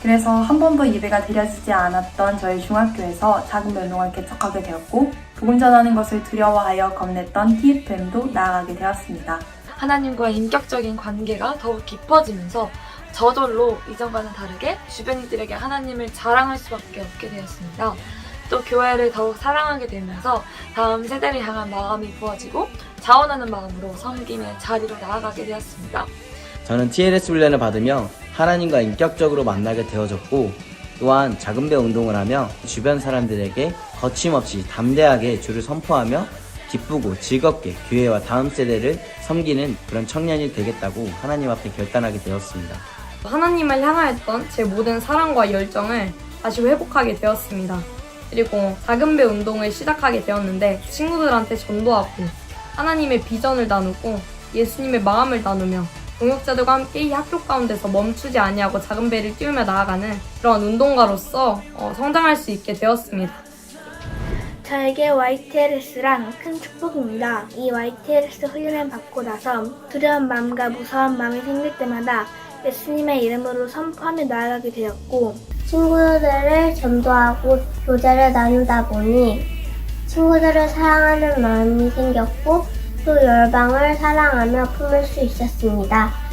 그래서 한 번도 예배가 드려지지 않았던 저희 중학교에서 작은 면동을 개척하게 되었고 복음 전하는 것을 두려워하여 겁냈던 TFM도 나아가게 되었습니다. 하나님과의 인격적인 관계가 더욱 깊어지면서 저절로 이전과는 다르게 주변인들에게 하나님을 자랑할 수밖에 없게 되었습니다. 또 교회를 더욱 사랑하게 되면서 다음 세대를 향한 마음이 부어지고 자원하는 마음으로 섬김의 자리로 나아가게 되었습니다. 저는 TLS 훈련을 받으며 하나님과 인격적으로 만나게 되어졌고 또한 작은 배 운동을 하며 주변 사람들에게 거침없이 담대하게 주를 선포하며 기쁘고 즐겁게 교회와 다음 세대를 섬기는 그런 청년이 되겠다고 하나님 앞에 결단하게 되었습니다. 하나님을 향하였던 제 모든 사랑과 열정을 다시 회복하게 되었습니다. 그리고 작은 배 운동을 시작하게 되었는데 친구들한테 전도하고 하나님의 비전을 나누고 예수님의 마음을 나누며 동역자들과 함께 이 학교 가운데서 멈추지 아니하고 작은 배를 띄우며 나아가는 그런 운동가로서 성장할 수 있게 되었습니다. 저에게 YTLS란 큰 축복입니다. 이 YTLS 훈련을 받고 나서 두려운 마음과 무서운 마음이 생길 때마다 예수님의 이름으로 선포하며 나아가게 되었고 친구들을 전도하고 교제를 나누다 보니 친구들을 사랑하는 마음이 생겼고 또 열방을 사랑하며 품을 수 있었습니다.